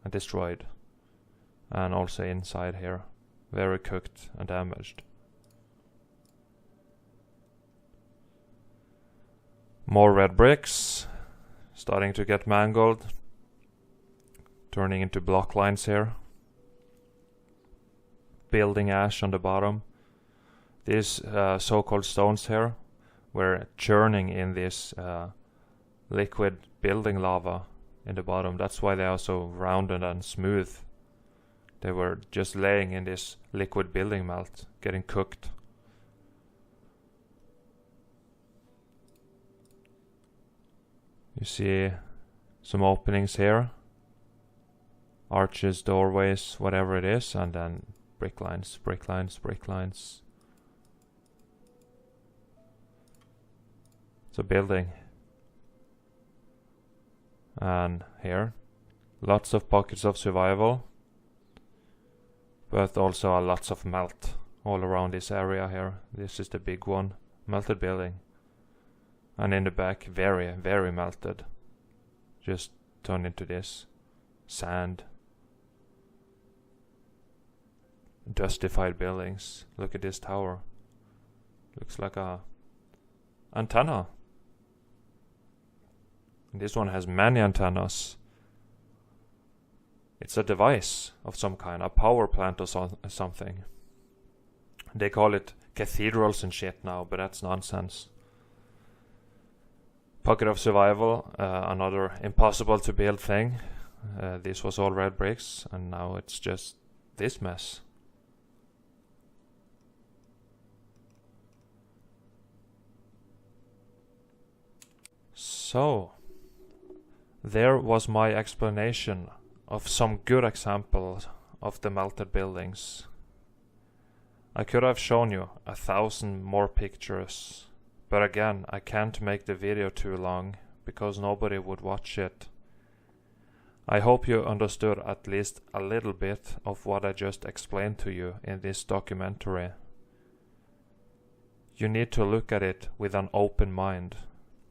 A: and destroyed. And also inside here, very cooked and damaged. More red bricks, starting to get mangled, turning into block lines here. Building ash on the bottom. These so-called stones here were churning in this liquid building lava in the bottom. That's why they are so rounded and smooth. They were just laying in this liquid building melt, getting cooked. You see some openings here. Arches, doorways, whatever it is, and then brick lines, brick lines, brick lines. It's a building. And here, lots of pockets of survival, but also lots of melt all around this area here. This is the big one, melted building. And in the back, very, very melted. Just turned into this. Sand. Dustified buildings. Look at this tower. Looks like a antenna. This one has many antennas. It's a device of some kind, a power plant or something. They call it cathedrals and shit now, but that's nonsense. Pocket of survival, another impossible to build thing. This was all red bricks, and now it's just this mess. So, there was my explanation of some good examples of the melted buildings. I could have shown you 1,000 more pictures, but again, I can't make the video too long because nobody would watch it. I hope you understood at least a little bit of what I just explained to you in this documentary. You need to look at it with an open mind,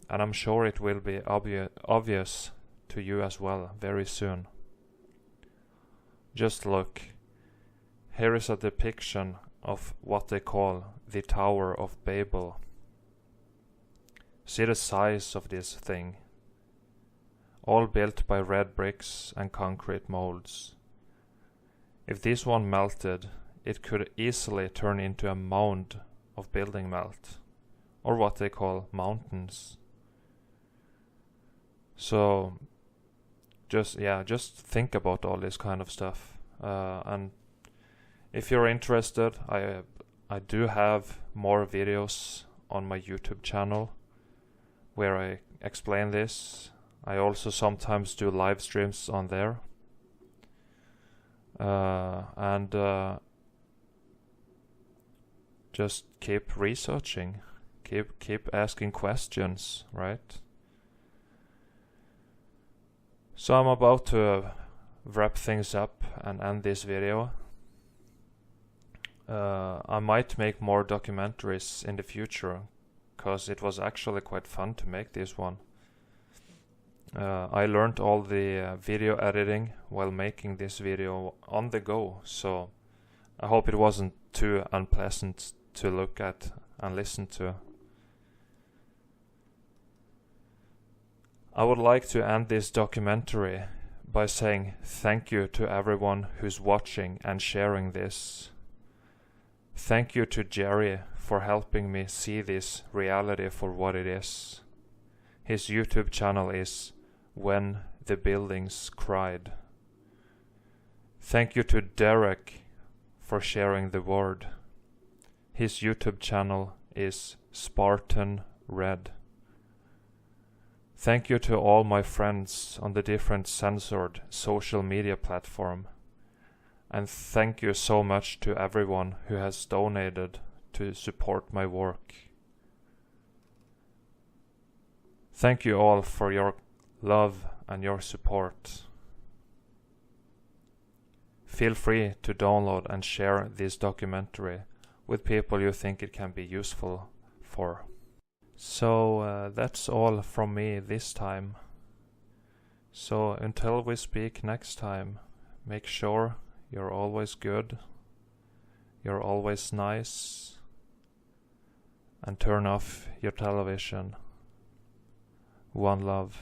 A: and I'm sure it will be obvious to you as well very soon. Just look. Here is a depiction of what they call the Tower of Babel. See the size of this thing. All built by red bricks and concrete molds. If this one melted, it could easily turn into a mound of building melt, or what they call mountains. So, just think about all this kind of stuff. And if you're interested, I do have more videos on my YouTube channel where I explain this. I also sometimes do live streams on there. Just keep researching, keep asking questions, right? So I'm about to wrap things up and end this video. I might make more documentaries in the future, cause it was actually quite fun to make this one. I learned all the video editing while making this video on the go, so I hope it wasn't too unpleasant to look at and listen to. I would like to end this documentary by saying thank you to everyone who's watching and sharing this. Thank you to Jerry for helping me see this reality for what it is. His YouTube channel is When the Buildings Cried. Thank you to Derek for sharing the word. His YouTube channel is Spartan Red. Thank you to all my friends on the different censored social media platform. And thank you so much to everyone who has donated to support my work. Thank you all for your love and your support. Feel free to download and share this documentary with people you think it can be useful for. So that's all from me this time. So until we speak next time, make sure you're always good, you're always nice, and turn off your television. One love.